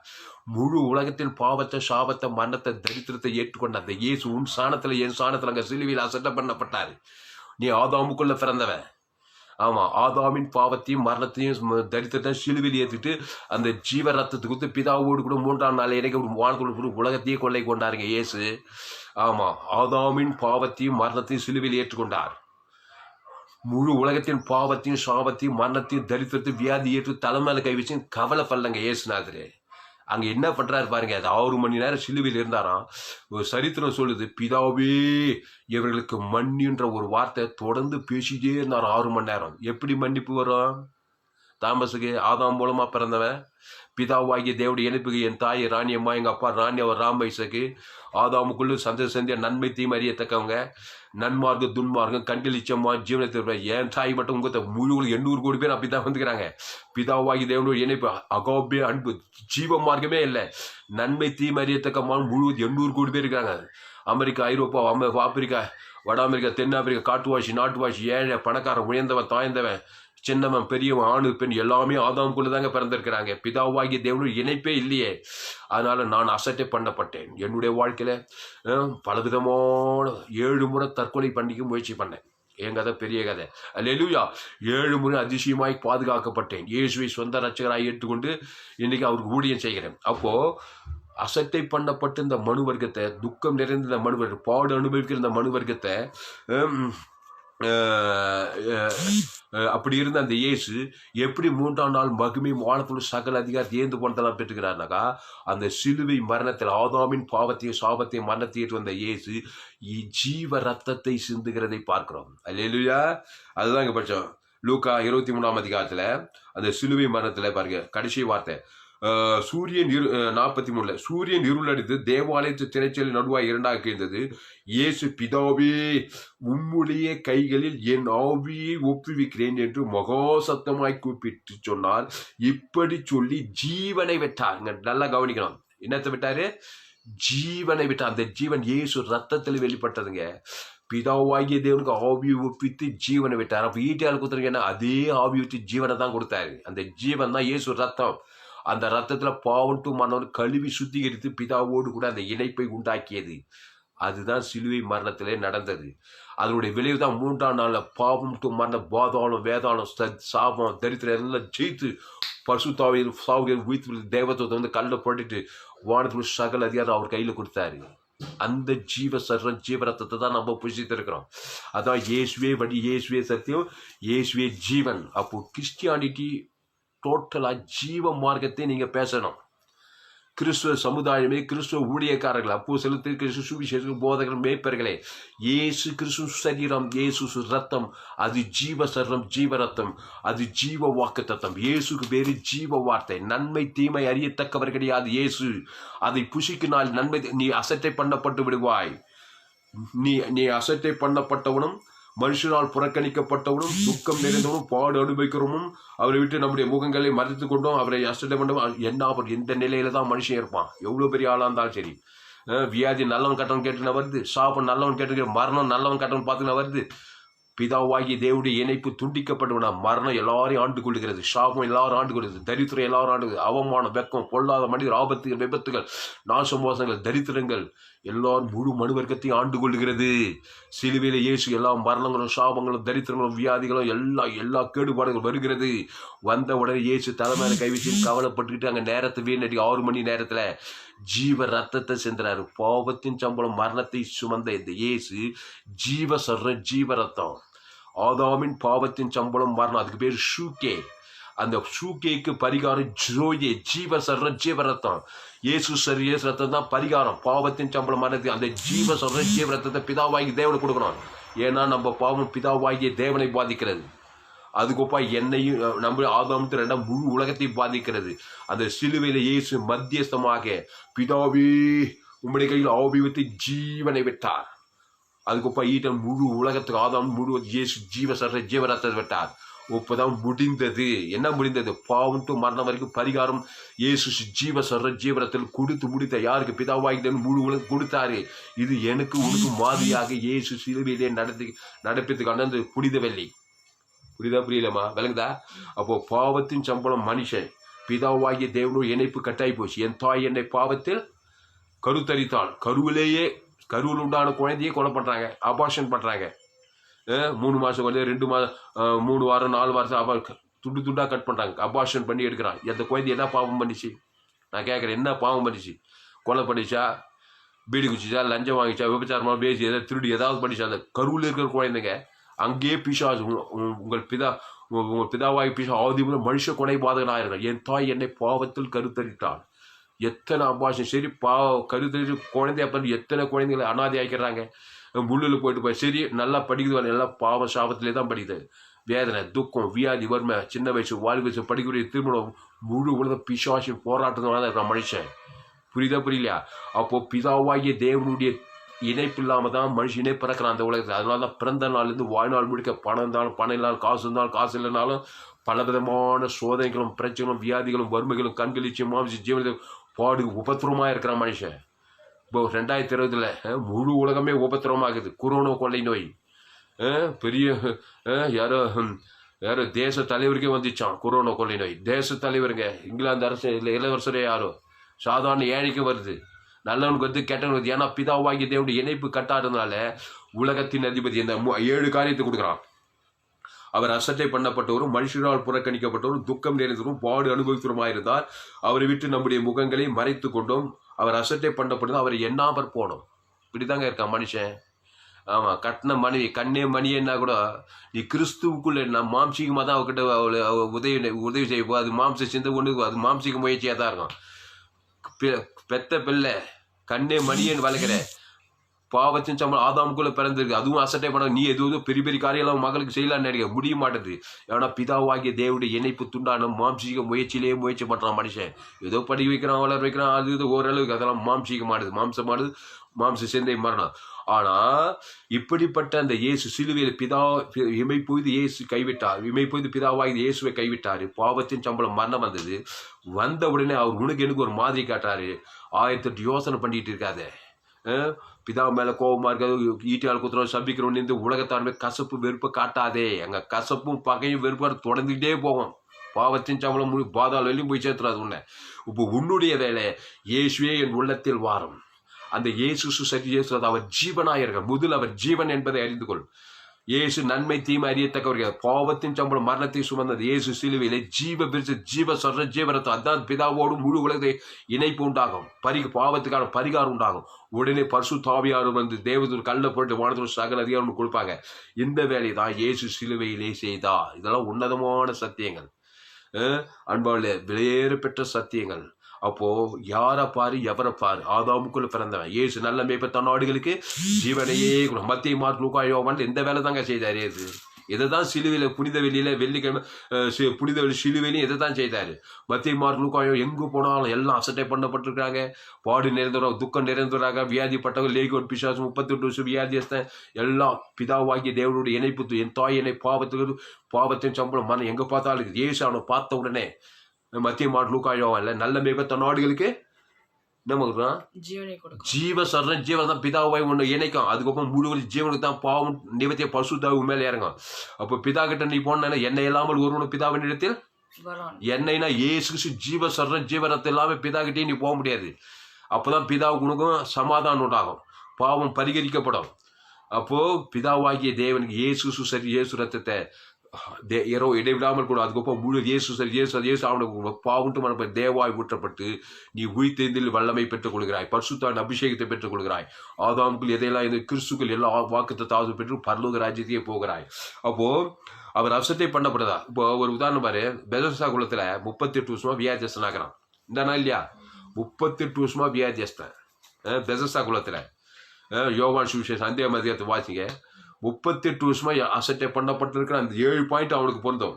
முழு உலகத்தின் பாவத்தை, சாபத்தை, மரணத்தை, தரித்திரத்தை ஏற்றுக்கொண்ட அந்த இயேசு உன் சாணத்துல என் சாணத்துல அங்க சிலுவையில் அசட்டை பண்ணப்பட்டாரு. நீ ஆதாமுக்குள்ள பிறந்தவன். ஆமா, ஆதாமின் பாவத்தையும் மரணத்தையும் தரித்திரத்தை சிலுவையில் ஏற்றிட்டு அந்த ஜீவ ரத்தத்துக்கு கொடுத்து பிதாவோடு கூட 3ஆம் நாள் இணைக்க வானத்தோடு உலகத்தையே கொள்ளை கொண்டாருங்க இயேசு. ஆமா, ஆதாமின் பாவத்தையும் மரணத்தையும் சிலுவையில் ஏற்றுக்கொண்டார். முழு உலகத்தின் பாவத்தையும், சாபத்தையும், மரணத்தையும், தரித்திரத்தையும், வியாதி ஏற்று தலைமையில கை வச்சு கவலை பல்லங்க இயேசுநாதரு. அங்க என்ன பண்றாரு பாருங்க. அது 6 மணி நேரம் சிலுவையில் இருந்தாராம். ஒரு சரித்திரம் சொல்லுது, பிதாவே இவர்களுக்கு மன்னின்ற ஒரு வார்த்தை தொடர்ந்து பேசிட்டே இருந்தார் 6 மணி நேரம். எப்படி மன்னிப்பு வரும்? தாமஸுக்கு ஆதாம் மூலமா பிறந்தவன், பிதாவாகிய தேவடைய இணைப்புக்கு என் தாய் ராணி அம்மா, எங்க அப்பா ராணி, அவர் ராமைசக்கு, ஆதாமுக்குள்ளு சந்திய நன்மை தீமை அறியத்தக்கவங்க, நன்மார்க்கம் துன்மார்க்கம் கண்களிச்சம்மா ஜீவனத்தை. என் தாய் மட்டும் உங்க முழு 800 கோடி பேர் அப்படித்தான் வந்துக்கிறாங்க. பிதாவாகி தேவனுடைய இணைப்பு, அகோபே அன்பு, ஜீவ மார்க்கமே இல்லை, நன்மை தீமை அறியத்தக்கமான முழு 800 கோடி பேர் இருக்கிறாங்க. அமெரிக்கா, ஐரோப்பா, ஆப்பிரிக்கா, வட அமெரிக்கா, தென் ஆப்பிரிக்கா, காட்டுவாசி, நாட்டுவாசி, ஏழை, பணக்காரன், உயர்ந்தவன், தாய்ந்தவன், சின்னவன், பெரியவன், ஆணு, பெண் எல்லாமே ஆதாமுக்குள்ள தாங்க பிறந்திருக்கிறாங்க. பிதாவாகிய தேவனுடைய இணைப்பே இல்லையே. அதனால நான் அசட்டை பண்ணப்பட்டேன். என்னுடைய வாழ்க்கையில பலவிதமான 7 முறை தற்கொலை பண்ணிக்க முயற்சி பண்ணேன். என் கதை பெரிய கதை. அல்லேலூயா. 7 முறை அதிசயமாய் பாதுகாக்கப்பட்டேன். இயேசுவை சொந்த ரட்சகராய் ஏற்றுக்கொண்டு இன்னைக்கு அவருக்கு ஊழியம் செய்கிறேன். அப்போ அசட்டை பண்ணப்பட்டு இந்த மனு வர்க்கத்தை, துக்கம் நிறைந்த இந்த மனு வர்க்கம், பாடு அனுபவிக்கிற இந்த மனு வர்க்கத்தை, அப்படி இருந்த அந்த இயேசு எப்படி 3ஆம் நாள் மகிமை வானத்துள்ள சகல அதிகாரத்தை ஏந்து போனதெல்லாம் பெற்றுக்கிறாருனாக்கா, அந்த சிலுவை மரணத்தில் ஆதாமின் பாவத்தையும், சாபத்தையும், மரணத்தை ஏற்று வந்த இயேசு ஜீவ ரத்தத்தை சிந்துகிறதை பார்க்கிறோம். அல்லேலூயா. அதுதான் இங்க படிச்சோம். லூக்கா 23ஆம் அதிகாரத்துல அந்த சிலுவை மரணத்துல பாருங்க, கடைசி வார்த்தை, சூரியன் 43 சூரியன் இருளடித்து தேவாலயத்து திரைச்சலின் நடுவாய் 2ஆக கிழிந்தது. இயேசு, பிதாவே உம்முடைய கைகளில் என் ஆவியை ஒப்புவிக்கிறேன் என்று மகா சத்தமாய் கூப்பிட்டு சொன்னார். இப்படி சொல்லி ஜீவனை விட்டார். நல்லா கவனிக்கணும், என்னத்தை விட்டாரு? ஜீவனை விட்டு அந்த ஜீவன் இயேசு ரத்தத்தில் வெளிப்பட்டதுங்க. பிதாவாகிய தேவனுக்கு ஆவி ஒப்பித்து ஜீவனை விட்டார். அப்ப ஈட்டியால் குத்துறீங்கன்னா அதே ஆவி விட்டு ஜீவனை தான் கொடுத்தாரு. அந்த ஜீவன் தான் இயேசு ரத்தம். அந்த ரத்தத்துல பாவம் மரணம் கழுவி சுத்திகரித்து பிதாவோடு கூட அந்த இணைப்பை உண்டாக்கியது. அதுதான் சிலுவை மரணத்திலே நடந்தது. அதனுடைய விளைவு தான் 3ஆம் நாள்ல பாவம் மரண பாதாளம் வேதாளம் சாபம் தரித்திரம் எல்லாம் ஜெயித்து பரிசுத்தாவியில் சாவுகள் உயிர்த்து தேவத்தை வந்து கல்ல போட்டுட்டு வானத்தில் சகல அதிகாரம் அவர் கையில கொடுத்தாரு. அந்த ஜீவ சர்வம் ஜீவரத்தத்தை தான் நம்ம புசித்திருக்கிறோம். அதான் இயேசுவே வழி, இயேசுவே சத்தியம், இயேசுவே ஜீவன். அப்போ கிறிஸ்டியானிட்டி டோட்டலா ஜீவ மார்க்கத்தை நீங்க பேசணும். கிறிஸ்துவ சமுதாயமே, கிறிஸ்துவ ஊழியக்காரர்கள், அப்போஸ்தலர், கிறிஸ்து சுவிசேஷகர்கள், போதகர்கள், மேய்ப்பர்களே, இயேசு கிறிஸ்து சரீரம், இயேசு ரத்தம், அது ஜீவ சர்வம் ஜீவ ரத்தம், அது ஜீவ வாக்கு தத்தம். இயேசுக்கு பேரு ஜீவ வார்த்தை. நன்மை தீமை அறியத்தக்கவர் கிடையாது இயேசு. அதை புசிக்கினால் நன்மை, நீ அசட்டை பண்ணப்பட்டு விடுவாய். நீ அசட்டை பண்ணப்பட்டவனும் மனுஷனால் புறக்கணிக்கப்பட்டவனும் துக்கம் நிறைந்தவனும் பாடு அனுபவிக்கிறவனும் அவரை விட்டு நம்முடைய முகங்களை மறைத்து கொண்டோம் அவரை அசட்டை பண்ணவும் என்ன எந்த நிலையில தான் மனுஷன் இருப்பான். எவ்வளவு பெரிய ஆளா இருந்தாலும் சரி. வியாதி நல்லவன் கட்டவன் கேட்டுனா வருது, சாபம் நல்லவன் கேட்டு, மரணம் நல்லவன் கட்டவன் பார்த்துனா வருது. பிதாவாகி தேவனுடைய இணைப்பு துண்டிக்கப்பட்டவனா மரணம் எல்லாரையும் ஆண்டு கொள்ளுகிறது, சாபம் எல்லாரும் ஆண்டு கொள்ளுகிறது, தரித்திரம் எல்லாரும் ஆண்டு, அவமானம், வெக்கம், பொல்லாத மனிதர், ஆபத்துகள், விபத்துகள், நாச மோசங்கள், தரித்திரங்கள் எல்லாரும் முழு மனுவர்க்கத்தையும் ஆண்டு கொள்ளுகிறது. சிலுவையில இயேசு எல்லா மரணங்களும் சாபங்களும் தரித்திரங்களும் வியாதிகளும் எல்லா கேடுபாடுகளும் வருகிறது. வந்த உடனே இயேசு தலைமையில கை வச்சு கவலைப்பட்டுக்கிட்டு அங்க நேரத்தை வீணடி 6 மணி நேரத்துல ஜீவ ரத்தத்தை சென்றாரு. பாவத்தின் சம்பளம் மரணத்தை சுமந்த இந்த இயேசு ஜீவ சர்ற ஜீவ ரத்தம். ஆதாமின் பாவத்தின் சம்பளம் மரணம், அதுக்கு பேர் ஷூகே. அந்த ஷூகேக்கு பரிகாரம் ஜோயே, ஜீவ சர்ற ஜீவ ரத்தம். இயேசு ரத்தம் தான் பரிகாரம். பாவத்தின் சம்பளம் மரணத்தை அந்த ஜீவ சர்ற ஜீவ ரத்தத்தை பிதாவாகி தேவனை கொடுக்கணும். ஏன்னா நம்ம பாவம் பிதாவாகிய தேவனை பாதிக்கிறது. அதுக்கொப்பா என்னையும் நம்ம ஆதாமத்து 2 முழு உலகத்தையும் பாதிக்கிறது. அந்த சிலுவையில இயேசு மத்தியஸ்தமாக பிதாவே உம்முடைய கையில் ஆவி வைத்து ஜீவனை விட்டார். அதுக்கொப்பா ஈட்டன் முழு உலகத்துக்கு ஆதாம் முழு இயேசு ஜீவ சர்ற ஜீவரத்தை விட்டார். இப்பதான் முடிந்தது. என்ன முடிந்தது? பாவம் மரணம் வரைக்கும் பரிகாரம் இயேசு ஜீவ சர்ற ஜீவரத்தில் கொடுத்து முடித்த. யாருக்கு? பிதாவாகி முழு உலகம் கொடுத்தாரு. இது எனக்கு உனக்கு மாதிரியாக இயேசு சிலுவையிலே நடப்பித்துக்கான அந்த புனித வெள்ளி. புரியுதமா? விளங்குதா? அப்போ பாவத்தின் சம்பளம் மனுஷன். பிதாவாகிய தேவனோட இணைப்பு கட்டாய் போச்சு. என் தாய் என்னை பாவத்தில் கருத்தரித்தாள். கருவில் உண்டான குழந்தையே கொலை பண்றாங்க, அபார்ஷன் பண்றாங்க. 3 மாசம் குழந்தை, 2 மாதம், 3 வாரம் 4 வாரம் துண்டு துண்டா கட் பண்றாங்க, அபார்ஷன் பண்ணி எடுக்கிறான். அந்த குழந்தை என்ன பாவம் பண்ணிச்சு? நான் கேட்கறேன், என்ன பாவம் பண்ணிச்சு? கொலை பண்ணிச்சா, பீடி குச்சிச்சா, லஞ்சம் வாங்கிச்சா, விபச்சாரமா பேசி ஏதாவது திருடி ஏதாவது பண்ணிச்சா? அந்த கருவில் இருக்கிற குழந்தைங்க அங்கேயே பிசாசு, உங்கள் பிதாவாகி பிசா ஆதிமுறை மனுஷ கொலை பாதகனாயிருக்கான். என் தாய் என்னை பாவத்தில் கருத்தரித்தாள். எத்தனை அபாஷம் சரி, கருத்தறி குழந்தைய பண்ணி எத்தனை குழந்தைகளை அனாதை ஆக்கிறாங்க. முள்ளில் போயிட்டு சரி நல்லா படிக்குது, எல்லாம் பாவ சாபத்திலே தான் படிக்குது. வேதனை, துக்கம், வியாதி, வறுமை, சின்ன வயசு, வாலி வயசு, படிக்கக்கூடிய திருமணம், முழு உலக பிசாசின் போராட்டத்தினால இருக்கிற மனுஷன். புரியலையா? அப்போ பிதாவாகிய தேவனுடைய இணைப்பு இல்லாம தான் மனுஷனே பிறக்கிறான் அந்த உலகத்தில். அதனால தான் பிறந்த நாள்லேருந்து வாழ்நாள் முடிக்க பணம் இருந்தாலும் பணம் இல்லாலும், காசு இருந்தாலும் காசு இல்லைனாலும், பல விதமான சோதனைகளும் பிரச்சனைகளும் வியாதிகளும் வறுமைகளும் கண்களிச்சும் மாமிச்சு ஜீவனத்தில் பாடு உபத்திரமா இருக்கிறான் மனுஷன். இப்போ 2020 முழு உலகமே உபத்திரமாகுது. கொரோனா கொள்ளை நோய் பெரிய யாரோ தேச தலைவருக்கே வந்துச்சான் கொரோனா கொள்ளை நோய். தேச தலைவருங்க, இங்கிலாந்து அரசு இளவரசரே யாரோ, சாதாரண ஏழைக்கு வருது, நல்லவனுக்கு வந்து கெட்டவனுக்கு வருது. ஏன்னா பிதாவாகிய தேவனுடைய இணைப்பு கட்டாததுனால உலகத்தின் அதிபதி இந்த 7 காரியத்தை கொடுக்குறான். அவர் அசட்டை பண்ணப்பட்டவரும் மனுஷனால் புறக்கணிக்கப்பட்டவரும் துக்கம் நிறைந்தவரும் பாடு அனுபவித்தவருமாயிருந்தார். அவரை விட்டு நம்முடைய முகங்களை மறைத்து கொண்டோம். அவர் அசட்டை பண்ணப்பட்டதும் அவரை எண்ணாமற் போனோம். இப்படிதாங்க இருக்கான் மனுஷன். ஆமா, கட்டின மனைவி கண்ணே மணியன்னா கூட நீ கிறிஸ்துவுக்குள்ள நான் மாம்சீகமாக தான் அவகிட்ட உதவி செய்வோம். அது மாம்ச சிந்த ஒன்று, அது மாம்சீக முயற்சியாக தான் இருக்கும். பெத்த பிள்ளை கண்ணே மணியன் வளர்க்குற பாவத்தின் சம்பளம் ஆதாமுக்குள்ள பிறந்திருக்கு. அதுவும் அசட்டை பண்ண நீ எதுவும் பெரிய பெரிய காரியெல்லாம் மகளுக்கு செய்யலாம்னு நினைக்க முடிய மாட்டேது. ஏன்னா பிதாவாகிய தேவனுடைய இணைப்பு துண்டான மாம்சீக முயற்சி பண்றான் மனுஷன். ஏதோ படி வைக்கிறான், வளர வைக்கிறான், அது இது ஓரளவுக்கு அதெல்லாம் மாம்சீகமானது, மாம்ச சிந்தை மரணம். ஆனா இப்படிப்பட்ட அந்த இயேசு சிலுவையில் பிதா இமைப்பொழுது இயேசு கைவிட்டார், இமைப்பொழுது பிதாவாகிய இயேசுவை கைவிட்டாரு. பாவத்தின் சம்பளம் மரணம் வந்தது. வந்த உடனே அவர் உனக்கு எனக்கு ஒரு மாதிரி காட்டாரு. 1008 யோசனை பண்ணிட்டு இருக்காத. பிதா மேல கோபமா இருக்காது, ஈட்டியால் குத்துறோம் சபிக்கிறோம், இந்த உலகத்தாருமே கசப்பு வெறுப்பை காட்டாதே. அங்க கசப்பும் பகையும் வெறுப்பாரு தொடர்ந்துகிட்டே போகும். பாவத்தின் சம்பளம் பாதாள வெளியும் போய் சேர்த்துறாது உன்னை. இப்போ உன்னுடைய வேலை இயேசுவே என் உள்ளத்தில் வாரும். அந்த இயேசு சரி இயேசு அவர் ஜீவனாயிருக்கார். முதல் அவர் ஜீவன் என்பதை அறிந்து கொள். இயேசு நன்மை தீமை அறியத்தக்கவர்கள். பாவத்தின் சம்பளம் மரணத்தை சுமந்தது இயேசு சிலுவையிலே ஜீவ சொல்ற ஜீவரத்தம். அதான் பிதாவோடு முழு உலகத்தை இணைப்பு உண்டாகும். பாவத்துக்கான பரிகாரம் உண்டாகும். உடனே பரிசுத்த ஆவியானவர் வந்து தேவதூர் கல்ல போட்டு வானத்தோடு சகல அதிகாரம் கொடுப்பாங்க. இந்த வேலை தான் இயேசு சிலுவையிலே செய்தார். இதெல்லாம் உன்னதமான சத்தியங்கள், அன்பாளே விலையேற பெற்ற சத்தியங்கள். அப்போ யாரை பாரு எவரை பாரு, ஆதாமுக்குள்ள பிறந்தவன் இயேசு நல்ல மேய்ப்ப தன் ஆடுகளுக்கு ஜீவனையே மத்திய மார்க் லூக்கா யோவான் இந்த வேலை தாங்க செய்தாரு. இதை தான் சிலுவையில புனித வெளியில வெள்ளிக்கிழமை புனித வெளி சிலுவையிலையும் இதை தான் செய்தாரு. மத்திய மார்க் லூக்கா எங்கு போனாலும் எல்லாம் அசட்டை பண்ணப்பட்டிருக்காங்க. பாடு நிறைந்தவராக, துக்கம் நிறைந்தவராக, வியாதிப்பட்டவங்க, லேகோட் பிசாசு 38 வருஷம் வியாதியஸ்தன் எல்லாம் பிதாவாகிய தேவனுடைய இணைப்பு. என் தாய் என்னை பாவத்தின் சம்பளம் மரணம் எங்க பார்த்தாலும் இயேசு அவனை பார்த்த உடனே மத்திய மார்க் லூக்கா யோவான்ல நல்ல மேய்ப்ப தன் ஆடுகளுக்கு ஜீவ சரண ஜீவன் தான் பிதாவாய் ஒண்ணு இணைக்கும். அதுக்கப்புறம் முழு ஜீவனுக்கு தான் பாவம் நிவர்த்திய பசுத்தாவு மேல இறங்கும். அப்ப பிதா கிட்ட நீ போன என்னை இல்லாமல் ஒருவனு பிதாவின் இடத்தில் என்னைனா இயேசு ஜீவ சரண ஜீவனத்தை இல்லாம பிதா கிட்டே நீ போக முடியாது. அப்பதான் பிதாவுக்கு உனக்கும் சமாதானம் உண்டாகும், பாவம் பரிகரிக்கப்படும். அப்போ பிதாவாகிய தேவனுக்கு இயேசு சரி இயேசு ரத்தத்தை இடைவிடாமல் கூட அதுக்கப்புறம் முழு இயேசு அவனுக்கு பாவுண்டு மனப்ப தேவாய் ஊற்றப்பட்டு நீ உயிர்த்தெழுந்தில் வல்லமை பெற்றுக் கொள்கிறாய், பரிசுத்த அபிஷேகத்தை பெற்றுக் கொள்கிறாய். ஆதாமுக்குள் எதையெல்லாம் இந்த கிறிஸ்துக்கள் எல்லா வாக்குத்தத்தம் பெற்று பரலோக ராஜ்யத்தையே போகிறாய். அப்போ அவர் அசட்டை பண்ணப்படுதா. இப்போ ஒரு உதாரணம் பாரு, பெதஸ்தா குலத்துல 38 வருஷமா வியாதியஸ்தன் ஆகிறான். இந்த நாள் இல்லையா 38 வருஷமா வியாதியஸ்தன் பெதஸ்தா குலத்துல. யோவான் சுவிசேஷம் அந்த மதியத்தை வாசிங்க. 38 வருஷமா அசட்டை பண்ணப்பட்டிருக்கிற அந்த 7 பாயிண்ட் அவனுக்கு பொருந்தும்.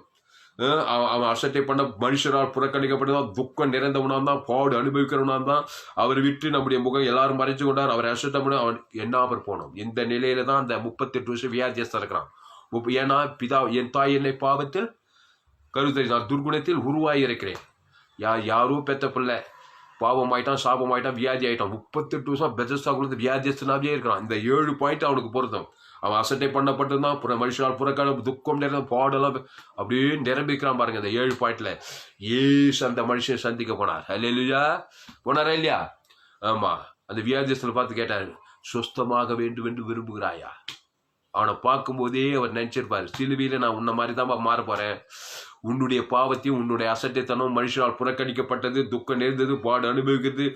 அவன் அசட்டை பண்ண மனுஷரால் புறக்கணிக்கப்பட்டதான், துக்கம் நிறைந்தவனா தான், பாடு அனுபவிக்கிறவனா தான். அவர் விட்டு நம்முடைய முகம் எல்லாரும் மறைச்சு கொண்டார். அவர் அசட்டை பண்ண அவன் என்ன அவர் போனோம். இந்த நிலையில தான் அந்த 38 வருஷம் வியாதியஸ்தா இருக்கிறான். ஏன்னா பிதா என் தாய் என்னை பாவத்தில் கருத்தறி நான் துர்குணத்தில் உருவாகி இருக்கிறேன். யாரோ பெத்த பிள்ளை பாவமாயிட்டான், சாபமாயிட்டான், வியாதி ஆயிட்டான். 38 வருஷம் பெதஸ்தா குலத்து வியாதியஸ்தனாவே இருக்கிறான். இந்த 7 பாயிண்ட் அவனுக்கு பொருத்தம். அவன் அசட்டை பண்ணப்பட்டிருந்தான், மனுஷனால் புறக்கான துக்கம் நிறைந்த பாடெல்லாம் அப்படியே நிரம்பிக்கிறான் பாருங்க. இந்த 7 பாயிண்ட்ல ஏசு அந்த மனுஷன் சந்திக்க போனார். அல்லேலூயா, போனாரா இல்லையா? ஆமா. அந்த வியாதியஸ்தனை பார்த்து கேட்டாரு, சுஸ்தமாக வேண்டும் என்று விரும்புகிறாயா? அவனை பார்க்கும் போதே அவர் நினைச்சிருப்பாரு, சிலுவையில நான் உன்ன மாதிரி தான் மாற போறேன். உன்னுடைய பாவத்தையும் உன்னுடைய அசட்டைத்தனம், மனுஷனால் புறக்கணிக்கப்பட்டது, துக்கம் நேர்ந்தது, பாடு அனுபவிக்கிறது,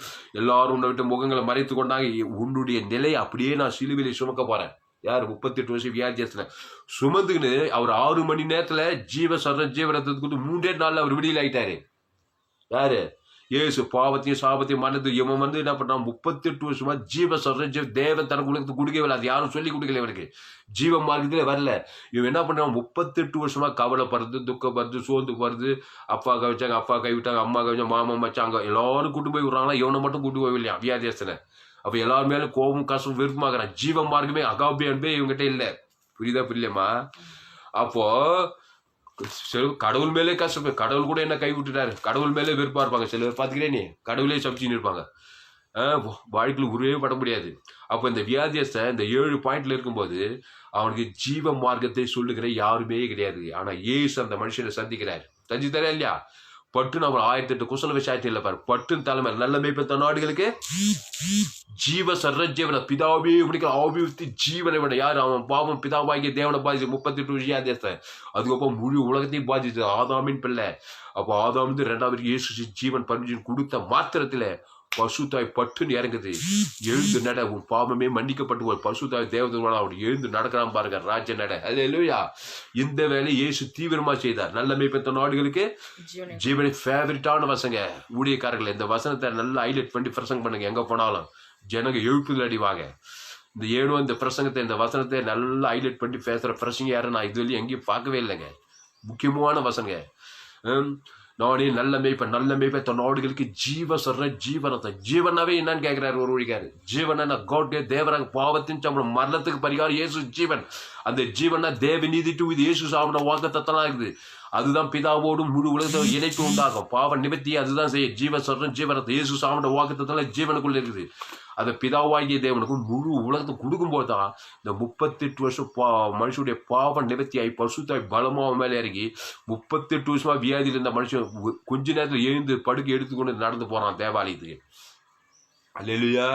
எல்லாரும் உன்னை விட்டு முகங்களை மறைத்து கொண்டாங்க. உன்னுடைய நிலை அப்படியே நான் சிலுவையில சுமக்க போறேன். யார் 38 வருஷம் வியாதியஸ்தனை சுமந்துக்குன்னு அவர் 6 மணி நேரத்துல ஜீவரத்துக்கு 3 நாள்ல அவர் விடுதலை ஆயிட்டாரு. யாரு? இயேசு. பாவத்தையும் சாபத்தையும் மனது இவன் வந்து என்ன பண்றான்? 38 வருஷமா தேவன் தனக்கு உலகத்துக்கு கொடுக்கவில்லை. அது யாரும் சொல்லி கொடுக்கல. இவனுக்கு ஜீவ மார்க்கத்திலே வரல. இவன் என்ன பண்றான்? 38 வருஷமா கவலைப்படுறது, துக்கப்படுறது, சோர்ந்து போறது. அப்பா கவிச்சாங்க, அப்பா கைவிட்டாங்க, அம்மா கவிச்சா, மாமா வச்சாங்க, எல்லாரும் கூட்டு போய் விடுறாங்களா, இவனை மட்டும் கூட்டு போய் இல்லையா வியாதியஸ்தனை. அப்ப எல்லாரும் மேலும் கோபம் கஷ்டம் விருப்பமாகறான். ஜீவ மார்க்கமே அகாபி அன்பே இவங்ககிட்ட இல்லை. புரியுதா? அப்போ கடவுள் மேலே கஷ்டம். கடவுள் கூட என்ன கை விட்டுட்டாரு. கடவுள் மேலே வெறுப்பா இருப்பாங்க சில பேர். பாத்துக்கிறேன், நீ கடவுளே சமைச்சின்னு இருப்பாங்க. வாழ்க்கையில் உருவே பட முடியாது. அப்போ இந்த வியாதியஸ்த இந்த 7 பாயிண்ட்ல இருக்கும்போது அவனுக்கு ஜீவ மார்க்கத்தை சொல்லுகிற யாருமே கிடையாது. ஆனா இயேசு அந்த மனுஷனை சந்திக்கிறார். சந்தித்தாரா இல்லையா? பட்டுன்னு அவர் 1008 குசல விசாரிட்டு இல்லை பாரு. பட்டுன்னு தலைமை நல்ல மேய்ப்ப தன் நாடுகளுக்கு ஜீவ சர்ஜீவன பிதாவே இப்படிக்கிற ஆபிவிருத்தி ஜீவனை விட யார்? அவன் பாவம் பிதாவாகிய தேவனை பாதிச்சு 38 வியாதியஸ்தன். அதுக்கப்புறம் முழு உலகத்தையும் பாதிச்சு ஆதாமின் பிள்ளை. அப்போ ஆதாம் 2வது இயேசு ஜீவன் பர்மிஷன் கொடுத்த மாத்திரத்துல பசுத்தாய் பட்டுன்னு இறங்குது. எழுந்து நட, உன் பாவமே மன்னிக்கப்பட்டு ஒரு பசுத்தாய் தேவதூரான அவர் எழுந்து நடக்கிறான் பாருங்க, ராஜ நட. அல்லேலூயா. இந்த வேலை இயேசு தீவிரமா செய்தார். நல்ல மேய்ப்ப நாடுகளுக்கு ஜீவனை ஃபேவரட்டான வசங்க ஊழியக்காரர்கள். இந்த வசனத்தை நல்லா ஹைலைட் பண்ணி பிரசங்கம் பண்ணுங்க. எங்க போனாலும் ஜனங்க எழுப்புதல் அடிவாங்க. இந்த பிரசங்கத்தை இந்த வசனத்தை நல்லா ஹைலைட் பண்ணி பேசுகிற பிரசங்க யாரும் நான் இதுவரையும் எங்கேயும் பார்க்கவே இல்லைங்க. முக்கியமான வசனங்க. நானே நல்ல மேய்ப்ப தன் ஆடுகளுக்கு ஜீவ சொல்ற ஜீவனத்தை. ஜீவனாவே என்னன்னு கேட்கிறாரு ஒரு வழிக்காரு. ஜீவன கோட்டே தேவராக பாவத்தின் சம்பளம் மரணத்துக்கு பரிகாரம் இயேசு ஜீவன். அந்த ஜீவனா தேவ நீதி டு இது இயேசு சாப்பிட வாக்குத்தத்தெல்லாம் இருக்குது. அதுதான் பிதாவோடும் முழு உலகத்தை இணைப்பு உண்டாகும். பாவ நிவர்த்தி அதுதான் செய்ய. ஜீவ சொல்றேன் ஜீவனத்தை இயேசு சாப்பிட வாக்குத்தத்தெல்லாம் ஜீவனுக்குள்ள இருக்குது. அந்த பிதாவாகிய தேவனுக்கும் முழு உலகத்தை கொடுக்கும்போது தான் இந்த 38 வருஷம் மனுஷனுடைய பாவ நிவர்த்தியாகி பசுத்தாய் பலமாக மேலே இறங்கி 38 வருஷமா வியாதியில் இருந்த மனுஷன் கொஞ்ச நேரத்தில் எழுந்து படுக்கை எடுத்துக்கொண்டு நடந்து போறான் தேவாலயத்துக்கு. அல்லேலூயா.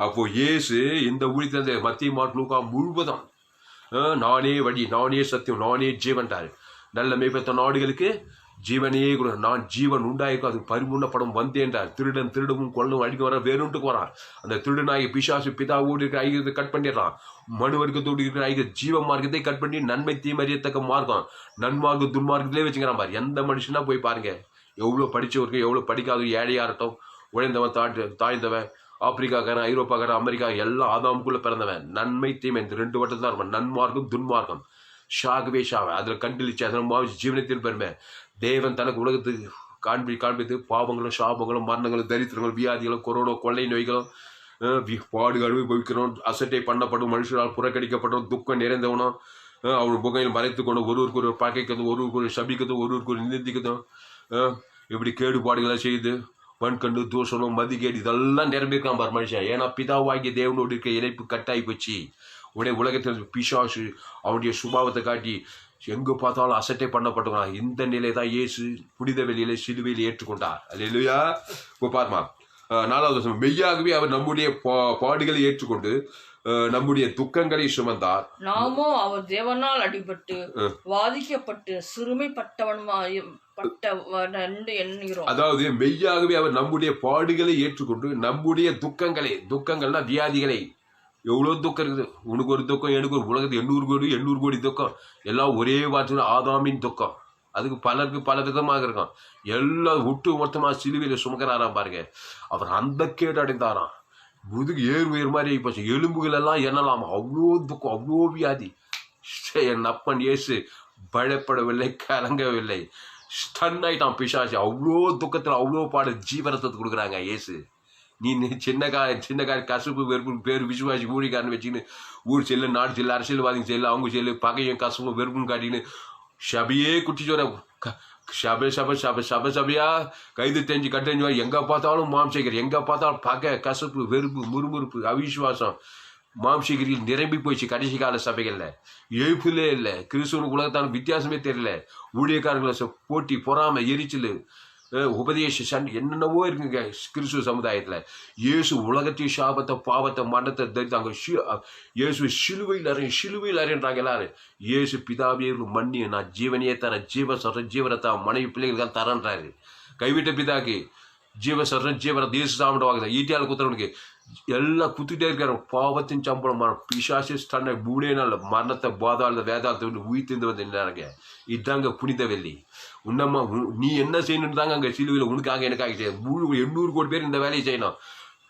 அப்போ இயேசு இந்த ஊழியத்தை மத்திய மார்க் லூக்கா முழுவதும் நானே வழி, நானே சத்தியம், நானே ஜீவன்டாரு. நல்ல மேய்ப்ப நாடுகளுக்கு ஜீவனே கூட. நான் ஜீவன் உண்டாயிருக்கும் அது பரிபூர்ணப்படம் வந்தேன்றார். திருடவும் கொள்ளவும் அடிக்க வர வேறுண்டுக்கு வரான். அந்த திருடனாகி பிசாசு பிதாவோடு இருக்கிற ஐக்கியத்தை கட் பண்ணிடுறான். மனு வர்க்கத்தோடு இருக்கிற ஐக்கிய ஜீவ மார்க்கத்தை கட் பண்ணி நன்மை தீமறியத்தக்க மார்க்கம் நன்மார்க்கம் துன்மார்க்கத்திலே வச்சுக்கிறான் பாரு. எந்த மனுஷனா போய் பாருங்க, எவ்வளோ படிச்சவருக்கு எவ்வளோ படிக்காத ஏழையா இருக்கட்டும், உழைந்தவன் தாழ்ந்தவன், ஆப்பிரிக்காக்காரன், ஐரோப்பாக்காரன், அமெரிக்கா எல்லாம் ஆதாமுக்குள்ள பிறந்தவன். நன்மை தீமை இந்த 2 வட்டத்தில் தான் இருப்பான். நன்மார்க்கம் துன்மார்க்கம் ஷாகவே ஷாவை அதில் கண்டிலிச்சு அதன் ஜீவனத்தில் பெருமை தேவன் தனக்கு உலகத்துக்கு காண்பித்து பாவங்களும் சாபங்களும் மரணங்களும் தரித்திரங்களும் வியாதிகளும் கொரோனா கொள்ளை நோய்களும் பாடுகள் அனுபவிக்கிறோம். அசட்டை பண்ணப்படும் மனுஷனால் புறக்கணிக்கப்பட்டோம். துக்கம் நிறைந்தவனும் அவன் புகையில் மறைத்து கொண்டு ஒருவருக்கு ஒரு பகைக்கிறதும் ஒருவருக்கு ஒரு சபிக்கிறதும் ஒருவருக்கு ஒரு நிந்திக்கிறதும் இப்படி கேடுபாடுகளை செய்து வன்கண்டு தூஷணம் மதிகேடு இதெல்லாம் நிரம்பியிருக்கான் பார் மனுஷன். ஏன்னா பிதாவாகிய தேவனோடு இருக்க இணைப்பு கட்டாயி போச்சு. உடைய உலகத்தில் பிசாசு அவனுடைய சுபாவத்தை காட்டி எங்கு பார்த்தாலும் அசட்டை பண்ணப்பட்டவங்க. இந்த நிலை தான் இயேசு புனித வெளியில சிலுவையில் ஏற்றுக்கொண்டார். அல்லேலூயா. இப்போ பாருமா 4வது வசனம். மெய்யாகவே அவர் நம்முடைய பாடுகளை ஏற்றுக்கொண்டு நம்முடைய துக்கங்களை சுமந்தார். நாமோ அவர் தேவனால் அடிபட்டு வாதிக்கப்பட்டு சிறுமைப்பட்டவன் என்கிறோம். அதாவது மெய்யாகவே அவர் நம்முடைய பாடுகளை ஏற்றுக்கொண்டு நம்முடைய துக்கங்கள்னா வியாதிகளை. எவ்வளோ துக்கம் இருக்குது. உனக்கு ஒரு துக்கம், எனக்கு ஒரு உலகத்து 800 கோடி துக்கம். எல்லாம் ஒரே வார்த்தை ஆதாமின் துக்கம். அதுக்கு பலருக்கு பல விதமாக இருக்கும். எல்லாம் ஒட்டு மொத்தமாக சிலுவையில் சுமக்கிறாராம் பாருங்க. அவர் அந்த கேடு அடைந்தாராம். முதுகு உயர் மாதிரி போச்சு. எலும்புகள் எல்லாம் எண்ணலாம். அவ்வளோ துக்கம், அவ்வளோ வியாதி. என் அப்பன் இயேசு பயப்படவில்லை, கலங்கவில்லை. ஸ்டன் ஆயிட்டான் பிசாசு. அவ்வளோ துக்கத்தில் அவ்வளோ பாடு ஜீவனத்தை கொடுக்குறாங்க இயேசு. நீ சின்ன கசுப்பு வெறுப்பு பேர் விசுவாசி ஊழிக்காரன்னு வச்சுக்கின்னு ஊர் செல்லு நாடு செல்லு அரசியல்வாதிங்க செல்லு அவங்க செல்லு பகையும் கசுப்பும் வெறுப்பும் காட்டின்னு சபையே குட்டிச்சோர சபையா கைது தெரிஞ்சு கட்டறிஞ்சு எங்கே பார்த்தாலும் மாம்சேகர், எங்கே பார்த்தாலும் பகை கசுப்பு வெறுப்பு முறுமுறுப்பு அவிசுவாசம் மாம்சேகரில் நிரம்பி போயிடுச்சு. கடைசி கால சபைகளில் எழுப்புலே இல்லை. கிறிஸ்துவனுக்கு உலகத்தான வித்தியாசமே தெரியல. ஊழியக்காரர்களை போட்டி பொறாமை எரிச்சல் உபதேச சண்டை என்னென்னவோ இருக்குங்க கிறிஸ்துவ சமுதாயத்தில். இயேசு உலகத்தையும் சாபத்தை பாவத்தை மரணத்தை தரித்தாங்க. இயேசு சிலுவையில் அறியன்றாங்க எல்லாரும். இயேசு பிதாவே மண்ணி நான் ஜீவனையே தரேன், ஜீவ சொல்றேன் ஜீவனத்தை மனைவி பிள்ளைகளுக்கு தரேன்றாரு. கைவிட்ட பிதாக்கு ஜீவ சொல்றேன் ஜீவனத்தை இயேசு சாப்பிட வாங்குதான். ஈட்டியால் குத்துறவனுக்கு எல்லாம் குத்திட்டே இருக்காரு. பாவத்தின் சம்பளம் பிசாசு தன்னை 3 நாள் மரணத்தை பாதாளத்தை வேதாளத்தை உயிர்த்து வந்து இதாங்க புனித வெள்ளி. உன்னம்மா நீ என்ன செய்யணும் தாங்க அங்கே சிலுவையில் உனக்காக எனக்காக 800 கோடி பேர் இந்த வேலையை செய்யணும்.